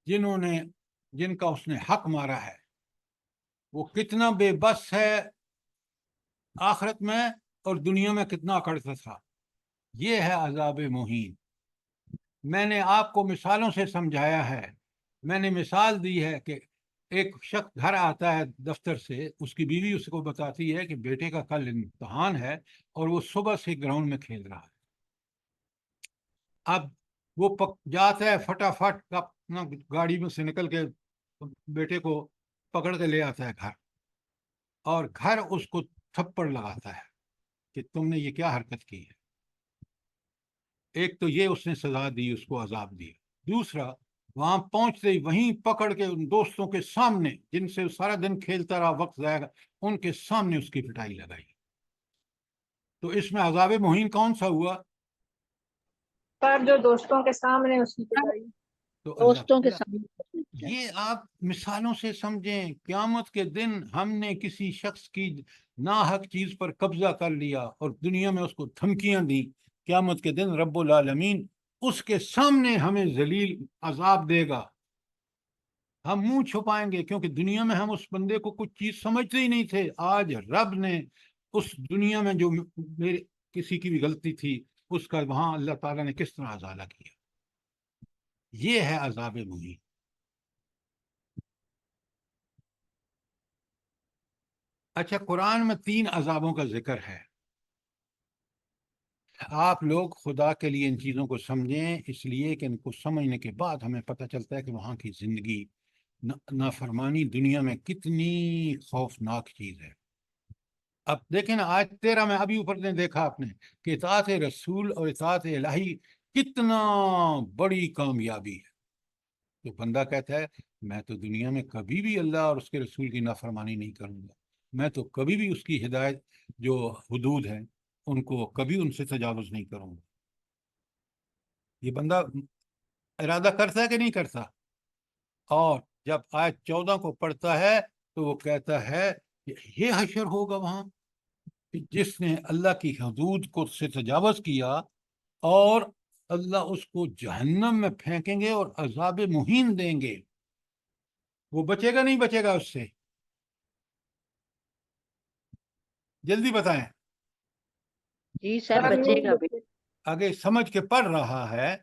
جن کا اس نے حق مارا ہے۔ وہ کتنا بے بس ہے آخرت میں، اور دنیا میں کتنا اکڑتا تھا۔ یہ ہے عذاب مہین۔ میں نے آپ کو مثالوں سے سمجھایا ہے۔ میں نے مثال دی ہے کہ ایک شخص گھر آتا ہے دفتر سے، اس کی بیوی اس کو بتاتی ہے کہ بیٹے کا کل امتحان ہے، اور وہ صبح سے گراؤنڈ میں کھیل رہا ہے۔ اب وہ جاتا ہے فٹافٹ اپنا گاڑی میں سے نکل کے بیٹے کو پکڑ کے لے آتا ہے گھر، اور گھر اس کو تھپڑ لگاتا ہے کہ تم نے یہ کیا حرکت کی ہے۔ ایک تو یہ اس نے سزا دی، اس کو عذاب دیا۔ دوسرا، وہاں پہنچتے ہی وہیں پکڑ کے ان دوستوں کے سامنے جن سے سارا دن کھیلتا رہا، وقت ضائع، ان کے سامنے اس کی پٹائی لگائی۔ تو اس میں عذاب مہین کون سا ہوا؟ پر جو دوستوں کے سامنے اس کی پٹائی۔ تو دوستوں کے اللہ، سامنے۔ یہ آپ مثالوں سے سمجھیں۔ قیامت کے دن ہم نے کسی شخص کی ناحق چیز پر قبضہ کر لیا اور دنیا میں اس کو دھمکیاں دی، قیامت کے دن رب العالمین اس کے سامنے ہمیں ذلیل عذاب دے گا۔ ہم منہ چھپائیں گے کیونکہ دنیا میں ہم اس بندے کو کچھ چیز سمجھتے ہی نہیں تھے۔ آج رب نے اس دنیا میں جو میرے کسی کی بھی غلطی تھی اس کا وہاں اللہ تعالیٰ نے کس طرح ازالہ کیا۔ یہ ہے عذاب مہین۔ اچھا، قرآن میں 3 عذابوں کا ذکر ہے. آپ لوگ خدا کے لیے ان چیزوں کو سمجھیں، اس لیے کہ ان کو سمجھنے کے بعد ہمیں پتہ چلتا ہے کہ وہاں کی زندگی، نافرمانی دنیا میں کتنی خوفناک چیز ہے. اب دیکھیں نا، آج 13 میں ابھی اوپر نے دیکھا آپ نے کہ اطاعت رسول اور اطاعت الہی کتنا بڑی کامیابی ہے. تو بندہ کہتا ہے میں تو دنیا میں کبھی بھی اللہ اور اس کے رسول کی نافرمانی نہیں کروں گا، میں تو کبھی بھی اس کی ہدایت جو حدود ہیں ان کو کبھی ان سے تجاوز نہیں کروں گا. یہ بندہ ارادہ کرتا ہے کہ نہیں کرتا؟ اور جب آیت 14 کو پڑھتا ہے تو وہ کہتا ہے کہ یہ حشر ہوگا وہاں کہ جس نے اللہ کی حدود کو سے تجاوز کیا، اور اللہ اس کو جہنم میں پھینکیں گے اور عذاب مہین دیں گے. وہ بچے گا نہیں بچے گا اس سے؟ جلدی بتائیں. جی سر، بچے گا بھی. آگے سمجھ کے پڑھ رہا ہے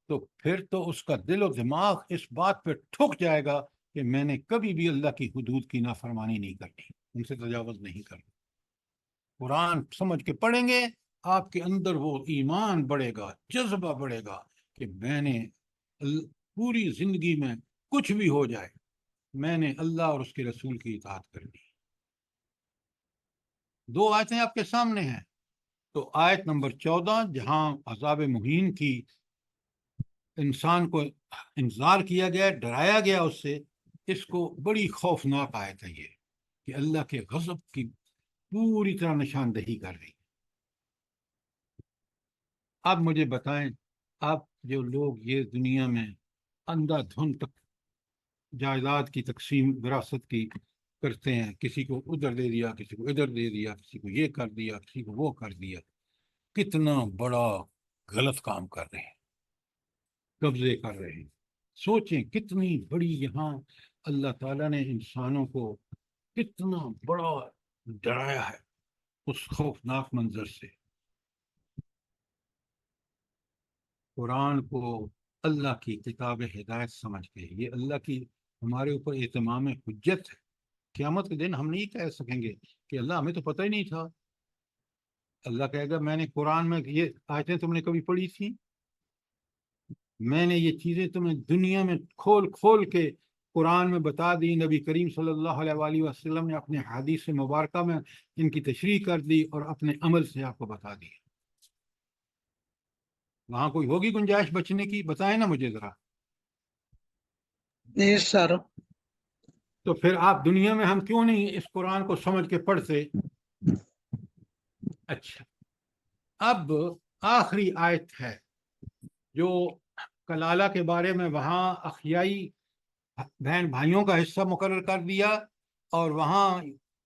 تو پھر تو اس کا دل و دماغ اس بات پہ ٹھک جائے گا کہ میں نے کبھی بھی اللہ کی حدود کی نافرمانی نہیں کرنی، ان سے تجاوز نہیں کرنا. قرآن سمجھ کے پڑھیں گے، آپ کے اندر وہ ایمان بڑھے گا، جذبہ بڑھے گا کہ میں نے پوری زندگی میں کچھ بھی ہو جائے میں نے اللہ اور اس کے رسول کی اطاعت کرنی. 2 آیتیں آپ کے سامنے ہیں. تو آیت نمبر 14 جہاں عذاب مہین کی انسان کو انذار کیا گیا، ڈرایا گیا اس سے، اس کو بڑی خوفناک آیت ہے یہ کہ اللہ کے غضب کی پوری طرح نشاندہی کر رہی. اب مجھے بتائیں، اب جو لوگ یہ دنیا میں اندھا دھند تک جائیداد کی تقسیم وراثت کی کرتے ہیں، کسی کو ادھر دے دیا، کسی کو ادھر دے دیا، کسی کو یہ کر دیا، کسی کو وہ کر دیا، کتنا بڑا غلط کام کر رہے ہیں، قبضے کر رہے ہیں. سوچیں کتنی بڑی یہاں اللہ تعالیٰ نے انسانوں کو کتنا بڑا ڈرایا ہے اس خوفناک منظر سے. قرآن کو اللہ کی کتاب ہدایت سمجھ کے، یہ اللہ کی ہمارے اوپر اتمام حجت ہے. قیامت کے دن ہم نہیں کہہ سکیں گے کہ اللہ ہمیں تو پتہ ہی نہیں تھا. اللہ کہے گا میں نے قرآن میں یہ آیتیں تم نے کبھی پڑھی تھی؟ میں نے یہ چیزیں تمہیں دنیا میں کھول کھول کے قرآن میں بتا دی. نبی کریم صلی اللہ علیہ وآلہ وسلم نے اپنے حدیث مبارکہ میں ان کی تشریح کر دی اور اپنے عمل سے آپ کو بتا دی. وہاں کوئی ہوگی گنجائش بچنے کی؟ بتائیں نا مجھے ذرا. نہیں سر. تو پھر آپ دنیا میں ہم کیوں نہیں اس قرآن کو سمجھ کے پڑھتے؟ اچھا، اب آخری آیت ہے جو کلالہ کے بارے میں، وہاں اخیائی بہن بھائیوں کا حصہ مقرر کر دیا. اور وہاں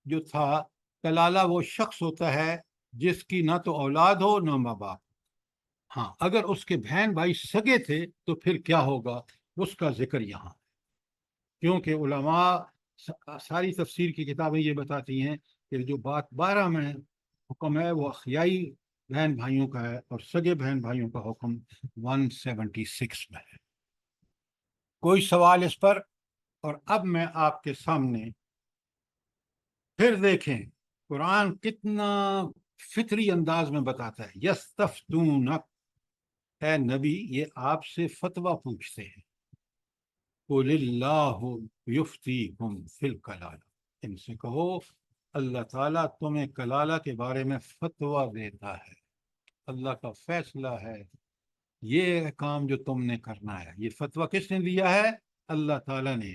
جو تھا کلالہ وہ شخص ہوتا ہے جس کی نہ تو اولاد ہو نہ ماں باپ. ہاں، اگر اس کے بہن بھائی سگے تھے تو پھر کیا ہوگا اس کا ذکر یہاں، کیونکہ علماء ساری تفسیر کی کتابیں یہ بتاتی ہیں کہ جو بات 12 میں حکم ہے وہ اخیائی بہن بھائیوں کا ہے، اور سگے بہن بھائیوں کا حکم 176 میں ہے. کوئی سوال اس پر؟ اور اب میں آپ کے سامنے پھر دیکھیں قرآن کتنا فطری انداز میں بتاتا ہے. یستفتونک، اے نبی یہ آپ سے فتویٰ پوچھتے ہیں. قل اللہ یفتیکم فی الکلالہ، ان سے کہو اللہ تعالیٰ تمہیں کلالہ کے بارے میں فتویٰ دیتا ہے، اللہ کا فیصلہ ہے یہ کام جو تم نے کرنا ہے. یہ فتویٰ کس نے دیا ہے؟ اللہ تعالیٰ نے.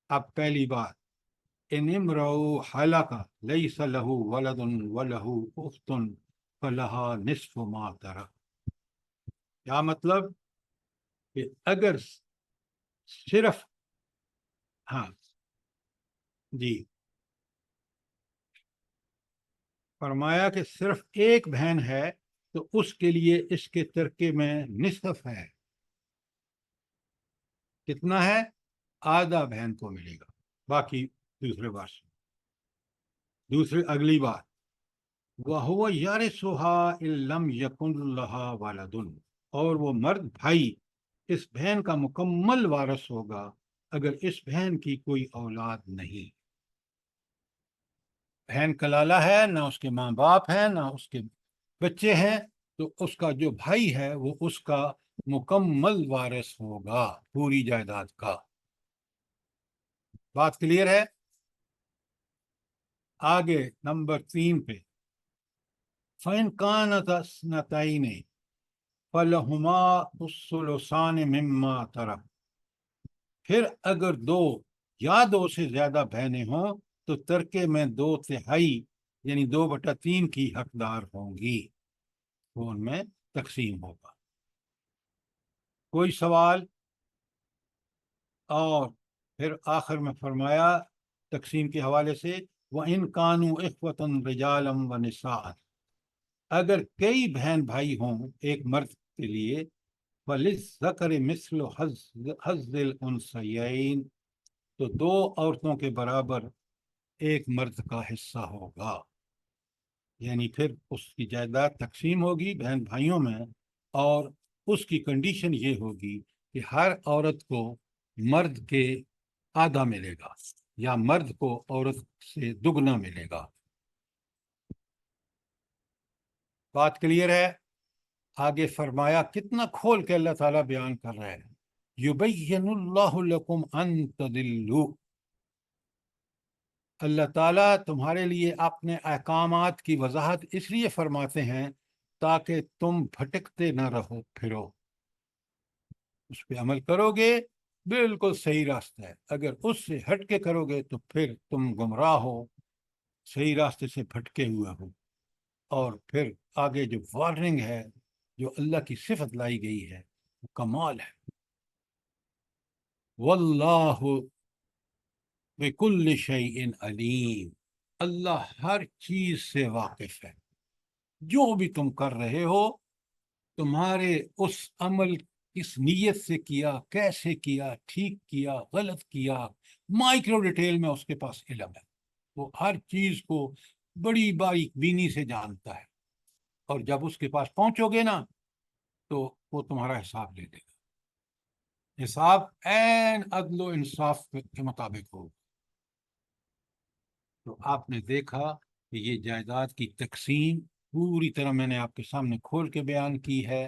اب پہلی بات، ان امرؤ ہلک لیس لہ ولد ولہ اخت فلہا نصف ما ترک. کیا مطلب؟ کہ اگر صرف، ہاں جی، فرمایا کہ صرف ایک بہن ہے تو اس کے لیے اس کے ترکے میں نصف ہے. کتنا ہے؟ آدھا بہن کو ملے گا، باقی دوسرے بار سے. دوسری اگلی بات، وَهُوَ يَرِثُهَا إِن لَّمْ يَكُن لَّهَا وَلَدٌ، اور وہ مرد بھائی اس بہن کا مکمل وارث ہوگا اگر اس بہن کی کوئی اولاد نہیں. بہن کلالہ ہے، نہ اس کے ماں باپ ہیں، نہ اس کے بچے ہیں، تو اس کا جو بھائی ہے وہ اس کا مکمل وارث ہوگا پوری جائیداد کا۔ بات کلیئر ہے؟ آگے نمبر 3 پہ، فَإِنْ كَانَتَا اثْنَتَيْنِ فَلَهُمَا الثُّلُثَانِ مِمَّا تَرَكَ، پھر اگر 2 یا 2 سے زیادہ بہنیں ہوں تو ترکے میں 2/3 یعنی 2/3 کی حقدار ہوں گی، وہ ان میں تقسیم ہوگا۔ کوئی سوال؟ اور پھر آخر میں فرمایا تقسیم کے حوالے سے، وَإِنْ كَانُوا إِخْوَةً رِجَالًا وَنِسَاءً، اگر کئی بہن بھائی ہوں ایک مرد کے لیے، فَلِلذَّكَرِ مِثْلُ حَظِّ الْأُنثَيَيْنِ، تو 2 عورتوں کے برابر ایک مرد کا حصہ ہوگا، یعنی پھر اس کی جائیداد تقسیم ہوگی بہن بھائیوں میں، اور اس کی کنڈیشن یہ ہوگی کہ ہر عورت کو مرد کے آدھا ملے گا یا مرد کو عورت سے دگنا ملے گا۔ بات کلیئر ہے؟ آگے فرمایا، کتنا کھول کے اللہ تعالیٰ بیان کر رہے ہیں، یبین اللہ لکم ان تضلوا، اللہ تعالیٰ تمہارے لیے اپنے احکامات کی وضاحت اس لیے فرماتے ہیں تاکہ تم بھٹکتے نہ رہو پھرو، اس پہ عمل کرو گے بالکل صحیح راستہ ہے، اگر اس سے ہٹ کے کرو گے تو پھر تم گمراہ ہو، صحیح راستے سے بھٹکے ہوئے ہو۔ اور پھر آگے جو وارننگ ہے، جو اللہ کی صفت لائی گئی ہے، وہ کمال ہے، واللہ بکل شیء علیم، اللہ ہر چیز سے واقف ہے، جو بھی تم کر رہے ہو، تمہارے اس عمل کس نیت سے کیا، کیسے کیا، ٹھیک کیا، غلط کیا، مائکرو ڈیٹیل میں اس کے پاس علم ہے، وہ ہر چیز کو بڑی باریک بینی سے جانتا ہے، اور جب اس کے پاس پہنچو گے نا تو وہ تمہارا حساب لے لے گا، حساب عین عدل و انصاف کے مطابق ہوگا۔ تو آپ نے دیکھا کہ یہ جائیداد کی تقسیم پوری طرح میں نے آپ کے سامنے کھول کے بیان کی ہے،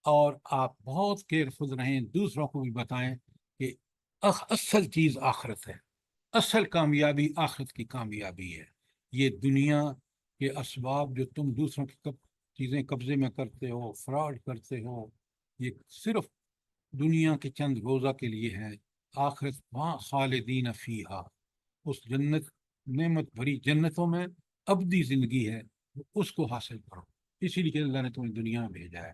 اور آپ بہت کیئرفل رہیں، دوسروں کو بھی بتائیں کہ اصل چیز آخرت ہے، اصل کامیابی آخرت کی کامیابی ہے۔ یہ دنیا کے اسباب جو تم دوسروں کی چیزیں قبضے میں کرتے ہو، فراڈ کرتے ہو، یہ صرف دنیا کے چند روزہ کے لیے ہے، آخرت وہاں خالدین فیہا، اس جنت نعمت بھری جنتوں میں ابدی زندگی ہے، اس کو حاصل کرو۔ اسی لیے اللہ نے تمہیں دنیا میں بھیجا ہے،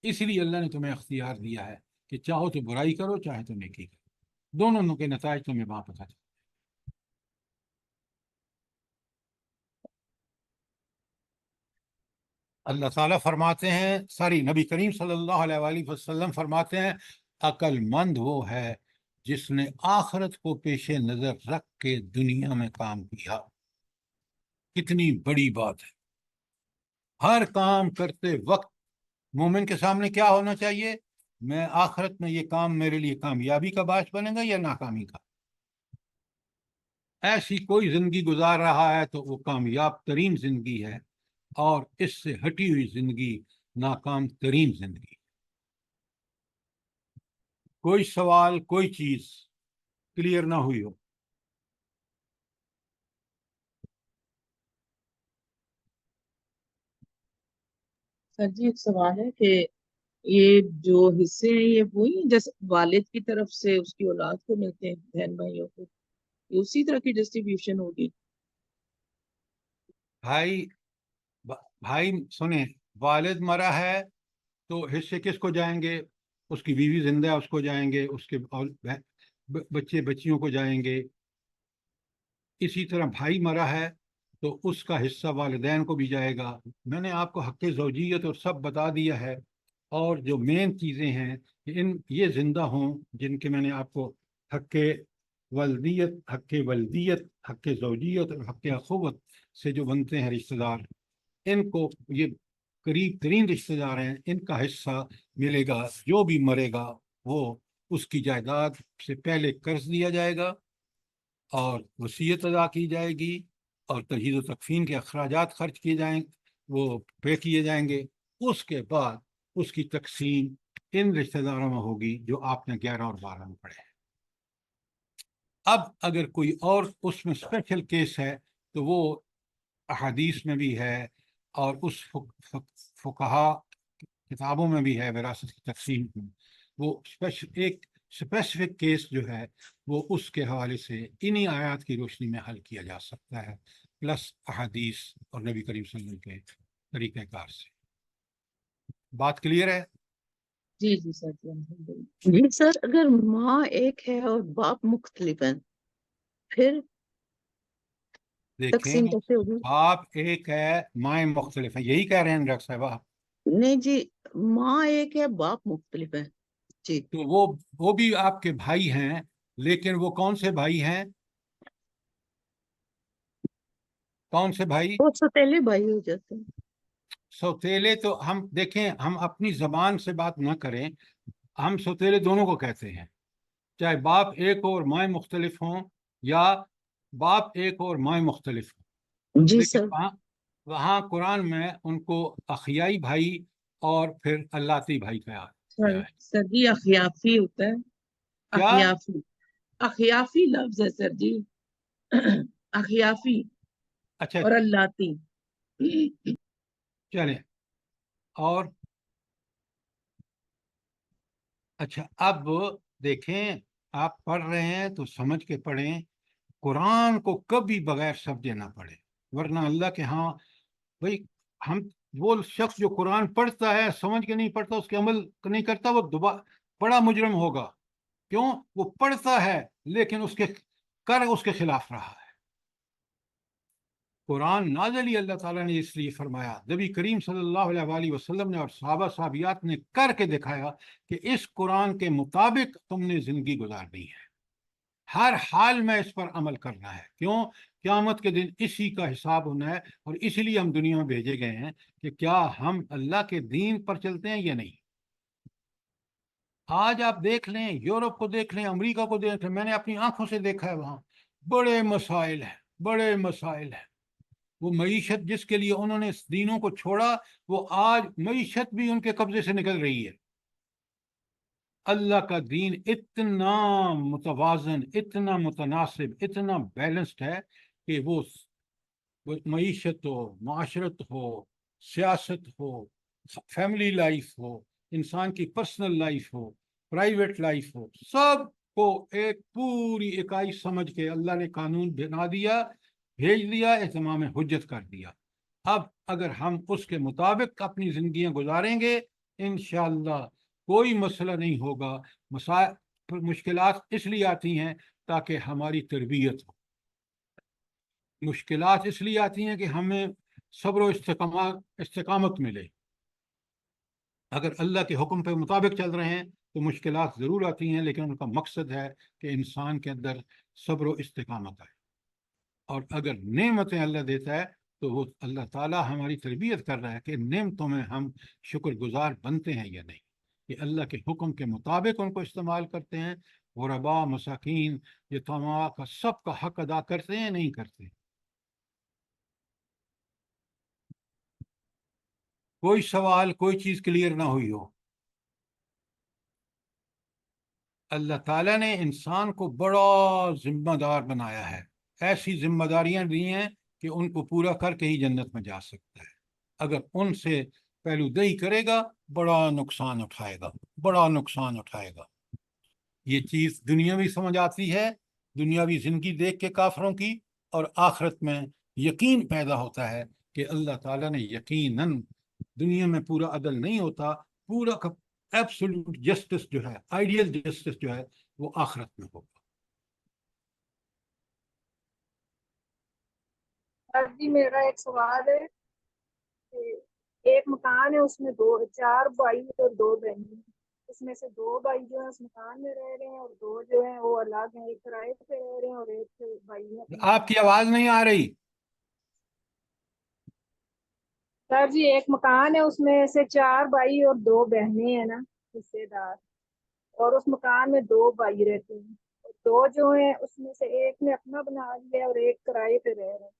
اسی لیے اللہ نے تمہیں اختیار دیا ہے کہ چاہو تو برائی کرو، چاہے تو نیکی کرو، دونوں کے نتائج تمہیں وہاں پتہ چلے۔ اللہ تعالیٰ فرماتے ہیں، نبی کریم صلی اللہ علیہ وآلہ وسلم فرماتے ہیں، عقل مند وہ ہے جس نے آخرت کو پیش نظر رکھ کے دنیا میں کام کیا۔ کتنی بڑی بات ہے، ہر کام کرتے وقت مومن کے سامنے کیا ہونا چاہیے؟ میں آخرت میں یہ کام میرے لیے کامیابی کا باعث بنے گا یا ناکامی کا؟ ایسی کوئی زندگی گزار رہا ہے تو وہ کامیاب ترین زندگی ہے، اور اس سے ہٹی ہوئی زندگی ناکام ترین زندگی۔ کوئی سوال، کوئی چیز کلیئر نہ ہوئی ہو؟ سر جی ایک سوال ہے کہ یہ جو حصے ہیں یہ وہی ہیں جیسے والد کی طرف سے اس کی اولاد کو ملتے ہیں بہن بھائیوں کو، یہ اسی طرح کی ڈسٹریبیوشن ہوگی؟ بھائی سنیں، والد مرا ہے تو حصے کس کو جائیں گے؟ اس کی بیوی زندہ ہے، اس کو جائیں گے، اس کے بچے بچیوں کو جائیں گے۔ اسی طرح بھائی مرا ہے تو اس کا حصہ والدین کو بھی جائے گا۔ میں نے آپ کو حق زوجیت اور سب بتا دیا ہے، اور جو مین چیزیں ہیں کہ یہ زندہ ہوں، جن کے میں نے آپ کو حق والدیت، حق زوجیت اور حق اخوت سے جو بنتے ہیں رشتہ دار، ان کو یہ قریب ترین رشتہ دار ہیں، ان کا حصہ ملے گا۔ جو بھی مرے گا وہ اس کی جائیداد سے پہلے قرض دیا جائے گا اور وصیت ادا کی جائے گی، اور تجہیز و تکفین کے اخراجات خرچ کیے جائیں، وہ پے کیے جائیں گے۔ اس کے بعد اس کی تقسیم ان رشتہ داروں میں ہوگی جو آپ نے 11 اور 12 میں پڑھے ہیں۔ اب اگر کوئی اور اس میں اسپیشل کیس ہے تو وہ احادیث میں بھی ہے اور اس فقہا کتابوں میں بھی ہے وراثت کی تقسیم میں، وہ ایک اسپیسیفک کیس جو ہے وہ اس کے حوالے سے انہی آیات کی روشنی میں حل کیا جا سکتا ہے، پلس احادیث اور نبی کریم صلی اللہ علیہ وسلم کے طریقہ کار سے۔ بات کلیئر ہے؟ جی جی سر جی الحمدللہ۔ جی سر، اگر ماں ایک ہے اور باپ مختلف ہیں پھر دیکھیں، تقسیم کیسے ہوگی؟ باپ ایک ہے، مائیں مختلف ہیں، یہی کہہ رہے ہیں ڈاکٹر صاحبہ؟ نہیں جی، ماں ایک ہے باپ مختلف ہے جی۔ تو وہ بھی آپ کے بھائی ہیں، لیکن وہ کون سے بھائی ہیں؟ کون سے بھائی؟ وہ سوتیلے بھائی ہو جاتے ہیں۔ سوتیلے تو ہم دیکھیں، ہم اپنی زبان سے بات نہ کریں، ہم سوتیلے دونوں کو کہتے ہیں، چاہے باپ ایک اور مائیں مختلف ہوں یا باپ ایک اور مائیں مختلف ہوں، جی لیکن سر۔ وہاں قرآن میں ان کو اخیائی بھائی اور پھر اللاتی بھائی کہا سر گیا ہے۔ سر جی اخیافی ہوتا ہے، کیا؟ اخیافی، اخیافی لفظ ہے سر جی، اخیافی اچھا اور اللاتی۔ چلیں، اور اچھا اب دیکھیں، آپ پڑھ رہے ہیں تو سمجھ کے پڑھیں، قرآن کو کبھی بغیر سمجھے نہ پڑھیں، ورنہ اللہ کے ہاں بھائی ہم وہ شخص جو قرآن پڑھتا ہے سمجھ کے نہیں پڑھتا، اس کے عمل نہیں کرتا، وہ بڑا مجرم ہوگا۔ کیوں؟ وہ پڑھتا ہے لیکن اس کے خلاف رہا ہے۔ قرآن نازل ہی اللہ تعالیٰ نے اس لیے فرمایا، نبی کریم صلی اللہ علیہ وآلہ وسلم نے اور صحابہ صحابیات نے کر کے دکھایا کہ اس قرآن کے مطابق تم نے زندگی گزارنی ہے، ہر حال میں اس پر عمل کرنا ہے۔ کیوں؟ قیامت کے دن اسی کا حساب ہونا ہے، اور اسی لیے ہم دنیا میں بھیجے گئے ہیں کہ کیا ہم اللہ کے دین پر چلتے ہیں یا نہیں۔ آج آپ دیکھ لیں، یورپ کو دیکھ لیں، امریکہ کو دیکھ لیں، میں نے اپنی آنکھوں سے دیکھا ہے، وہاں بڑے مسائل ہیں، بڑے مسائل ہیں۔ وہ معیشت جس کے لیے انہوں نے اس دینوں کو چھوڑا، وہ آج معیشت بھی ان کے قبضے سے نکل رہی ہے۔ اللہ کا دین اتنا متوازن، اتنا متناسب، اتنا بیلنسڈ ہے کہ وہ معیشت ہو، معاشرت ہو، سیاست ہو، فیملی لائف ہو، انسان کی پرسنل لائف ہو، پرائیویٹ لائف ہو، سب کو ایک پوری اکائی سمجھ کے اللہ نے قانون بنا دیا، بھیج دیا، اتمام حجت کر دیا۔ اب اگر ہم اس کے مطابق اپنی زندگیاں گزاریں گے، انشاءاللہ کوئی مسئلہ نہیں ہوگا۔ مشکلات اس لیے آتی ہیں تاکہ ہماری تربیت ہو، مشکلات اس لیے آتی ہیں کہ ہمیں صبر و استقامت ملے۔ اگر اللہ کے حکم پہ مطابق چل رہے ہیں تو مشکلات ضرور آتی ہیں، لیکن ان کا مقصد ہے کہ انسان کے اندر صبر و استقامت آئے۔ اور اگر نعمتیں اللہ دیتا ہے تو وہ اللہ تعالیٰ ہماری تربیت کر رہا ہے کہ نعمتوں میں ہم شکر گزار بنتے ہیں یا نہیں، کہ اللہ کے حکم کے مطابق ان کو استعمال کرتے ہیں، غربا، مساکین، یتاما کا سب کا حق ادا کرتے ہیں، نہیں کرتے۔ کوئی سوال، کوئی چیز کلیئر نہ ہوئی ہو؟ اللہ تعالیٰ نے انسان کو بڑا ذمہ دار بنایا ہے، ایسی ذمہ داریاں دی ہیں کہ ان کو پورا کر کے ہی جنت میں جا سکتا ہے۔ اگر ان سے پہلو دہی کرے گا، بڑا نقصان اٹھائے گا، بڑا نقصان اٹھائے گا۔ یہ چیز دنیاوی سمجھ آتی ہے، دنیاوی زندگی دیکھ کے کافروں کی، اور آخرت میں یقین پیدا ہوتا ہے کہ اللہ تعالیٰ نے یقیناً، دنیا میں پورا عدل نہیں ہوتا، پورا ایبسولوٹ جسٹس جو ہے، آئیڈیل جسٹس جو ہے، وہ آخرت میں ہوگا۔ سر جی میرا ایک سوال ہے کہ ایک مکان ہے، اس میں 4 بھائی اور 2 بہنیں ہیں، اس میں سے 2 بھائی جو ہیں اس مکان میں رہ رہے ہیں، اور 2 جو ہیں وہ الگ ہیں، ایک کرائے پہ رہ رہے ہیں اور ایک بھائی ہے اپنے آپ کی آواز نہیں آ رہی۔ سر جی ایک مکان ہے، اس میں سے 4 بھائی اور 2 بہنیں ہیں نا، حصے دار، اور اس مکان میں 2 بھائی رہتے ہیں، اور 2 جو ہیں اس میں سے ایک نے اپنا بنا لیا اور ایک کرائے پہ رہ رہے ہیں۔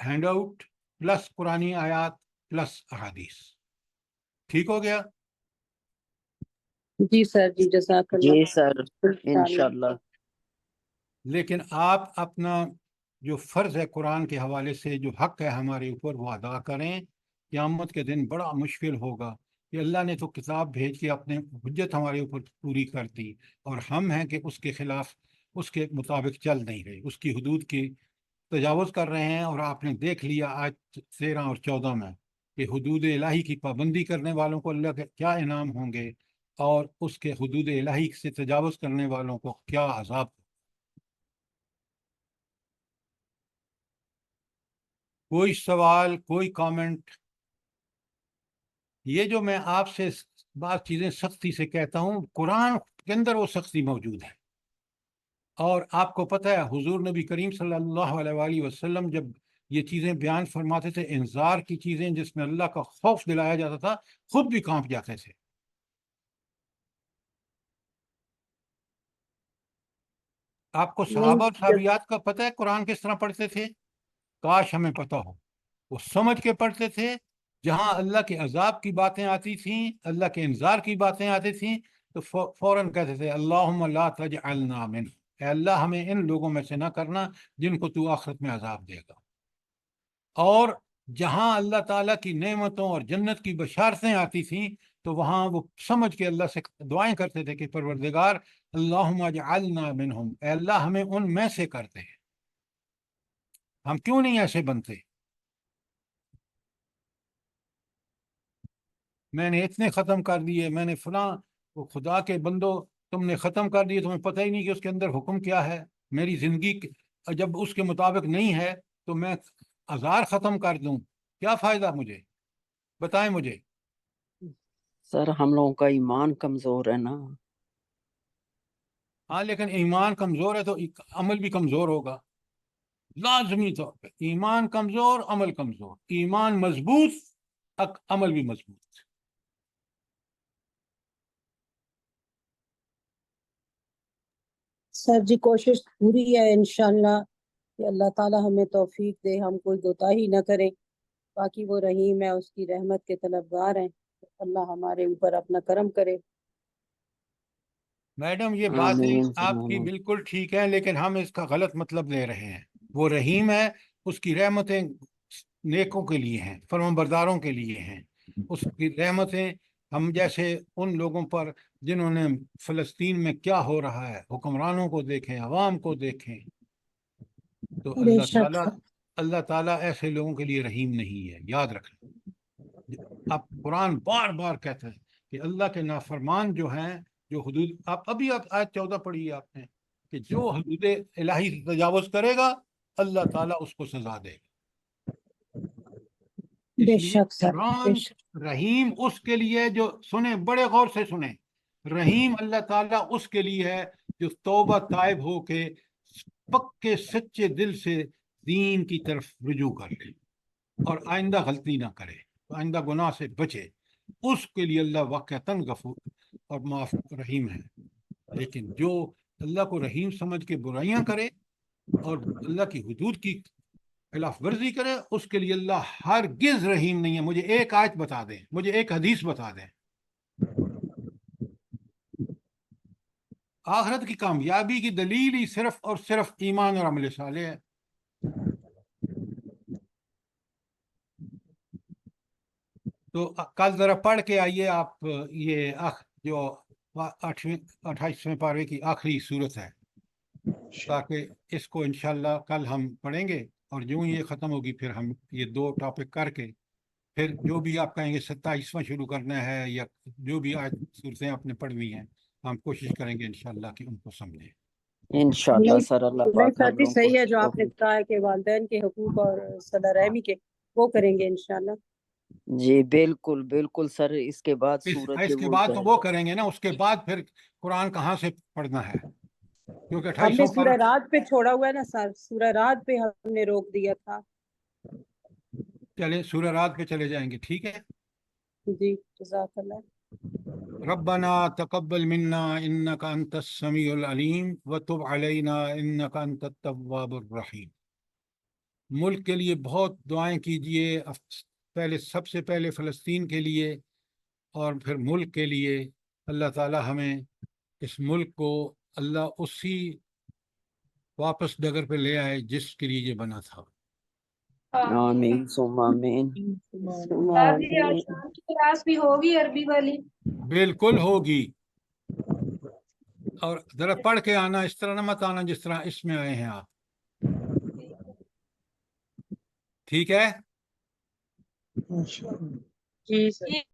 ہینڈ آؤٹ پلس قرآنی آیات پلس احادیث. ٹھیک ہو گیا؟ جی سر، جی جزاک اللہ. جی سر، انشاءاللہ. انشاءاللہ. لیکن آپ اپنا جو فرض ہے قرآن کے حوالے سے، جو حق ہے ہمارے اوپر، وہ ادا کریں. قیامت کے دن بڑا مشکل ہوگا کہ اللہ نے تو کتاب بھیج کے اپنے حجت ہمارے اوپر پوری کر دی، اور ہم ہیں کہ اس کے خلاف، اس کے مطابق چل نہیں رہے، اس کی حدود کی تجاوز کر رہے ہیں. اور آپ نے دیکھ لیا آج 13 اور 14 میں کہ حدود الہی کی پابندی کرنے والوں کو اللہ کے کیا انعام ہوں گے، اور اس کے حدود الہی سے تجاوز کرنے والوں کو کیا عذاب. کوئی سوال، کوئی کامنٹ؟ یہ جو میں آپ سے بعض چیزیں سختی سے کہتا ہوں، قرآن کے اندر وہ سختی موجود ہے. اور آپ کو پتہ ہے حضور نبی کریم صلی اللہ علیہ وآلہ وسلم جب یہ چیزیں بیان فرماتے تھے، انذار کی چیزیں جس میں اللہ کا خوف دلایا جاتا تھا، خود بھی کانپ جاتے تھے. آپ کو صحابہ اور صحابیات کا پتہ ہے قرآن کس طرح پڑھتے تھے؟ کاش ہمیں پتہ ہو. وہ سمجھ کے پڑھتے تھے. جہاں اللہ کے عذاب کی باتیں آتی تھیں، اللہ کے انذار کی باتیں آتی تھیں، تو فوراً کہتے تھے اللہم لا تجعلنا من، اے اللہ ہمیں ان لوگوں میں سے نہ کرنا جن کو تو آخرت میں عذاب دے گا. اور جہاں اللہ تعالیٰ کی نعمتوں اور جنت کی بشارتیں آتی تھیں، تو وہاں وہ سمجھ کے اللہ سے دعائیں کرتے تھے کہ پروردگار اللہم اجعلنا منہم، اے اللہ ہمیں ان میں سے کرتے. ہم کیوں نہیں ایسے بنتے؟ میں نے اتنے ختم کر دیے، میں نے فلاں، وہ خدا کے بندو تم نے ختم کر دیے، تمہیں پتہ ہی نہیں کہ اس کے اندر حکم کیا ہے. میری زندگی جب اس کے مطابق نہیں ہے تو میں 1000 ختم کر دوں، کیا فائدہ مجھے؟ بتائیں مجھے. سر ہم لوگوں کا ایمان کمزور ہے نا. ہاں لیکن ایمان کمزور ہے تو عمل بھی کمزور ہوگا، لازمی طور پہ. ایمان کمزور، عمل کمزور. ایمان مضبوط، عمل بھی مضبوط. سر جی کوشش پوری ہے انشاءاللہ کہ اللہ تعالی ہمیں توفیق دے، ہم کوئی کوتاہی نہ کریں. باقی وہ رحیم ہے، اس کی رحمت کے طلبگار ہیں. اللہ ہمارے اوپر اپنا کرم کرے. میڈم یہ باتیں آمین آپ کی آمین. بالکل ٹھیک ہیں، لیکن ہم اس کا غلط مطلب لے رہے ہیں. وہ رحیم ہے، اس کی رحمتیں نیکوں کے لیے ہیں، فرمانبرداروں کے لیے ہیں. اس کی رحمتیں ہم جیسے ان لوگوں پر جنہوں نے فلسطین میں کیا ہو رہا ہے، حکمرانوں کو دیکھیں، عوام کو دیکھیں، تو بے اللہ شک. اللہ تعالیٰ ایسے لوگوں کے لیے رحیم نہیں ہے، یاد رکھیں. اب قرآن بار بار کہتا ہے کہ اللہ کے نافرمان جو ہیں، جو حدود، آپ آیت 14 پڑھی ہے آپ نے، کہ جو حدود الہی سے تجاوز کرے گا اللہ تعالیٰ اس کو سزا دے گا. اس بے لیے شک سر، بے قرآن شک. رحیم اس کے لیے جو سنیں، بڑے غور سے سنیں. رحیم اللہ تعالیٰ اس کے لیے ہے جو توبہ طائب ہو کے پکے سچے دل سے دین کی طرف رجوع کر لے اور آئندہ غلطی نہ کرے، آئندہ گناہ سے بچے. اس کے لیے اللہ واقعتاً غفور اور معاف رحیم ہے. لیکن جو اللہ کو رحیم سمجھ کے برائیاں کرے اور اللہ کی حدود کی خلاف ورزی کرے، اس کے لیے اللہ ہرگز رحیم نہیں ہے. مجھے ایک آیت بتا دیں، مجھے ایک حدیث بتا دیں. آخرت کی کامیابی کی دلیل ہی صرف اور صرف ایمان اور عمل صالح ہے. تو کل ذرا پڑھ کے آئیے آپ یہ جو 28ویں پارے کی آخری صورت ہے، تاکہ اس کو انشاءاللہ کل ہم پڑھیں گے، اور جو یہ ختم ہوگی پھر ہم یہ 2 ٹاپک کر کے پھر جو بھی آپ کہیں گے 27واں شروع کرنا ہے، یا جو بھی آج صورتیں آپ نے پڑھی ہیں، ہم کوشش کریں گے انشاءاللہ کہ ان کو سمجھیں. انشاءاللہ سر اللہ نہیں پاک سر ہم جی لوگوں صحیح ہے جو کو آپ نے کہا ہے کہ والدین کے حقوق اور صلہ رحمی کے وہ کریں گے انشاءاللہ. جی بالکل بالکل سر. اس کے بعد سورج اس کے وہ بعد تو جائے وہ گا. کریں گے نا، اس کے بعد پھر قرآن کہاں سے پڑھنا ہے، کیونکہ ہم نے 28واں سورہ رات پہ چھوڑا ہوا ہے نا سر، سورہ رات پہ ہم نے روک دیا تھا. چلے سورہ رات پہ چلے جائیں گے، ٹھیک ہے. جی جزاک اللہ. ربنا تقبل منا انك انت السميع العليم وتب علينا انك انت التواب الرحيم. ملک کے لیے بہت دعائیں کیجئے، پہلے سب سے پہلے فلسطین کے لیے اور پھر ملک کے لیے۔ اللہ تعالی ہمیں اس ملک کو اللہ اسی واپس ڈگر پہ لے آئے جس کے لیے یہ بنا تھا۔ آمین ثم آمین۔ استاد جی آج شام کی کلاس بھی ہوگی عربی والی؟ بالکل ہوگی، اور ذرا پڑھ کے آنا، اس طرح نہ مت آنا جس طرح اس میں آئے ہیں آپ، ٹھیک ہے؟ انشاءاللہ۔ جی سر۔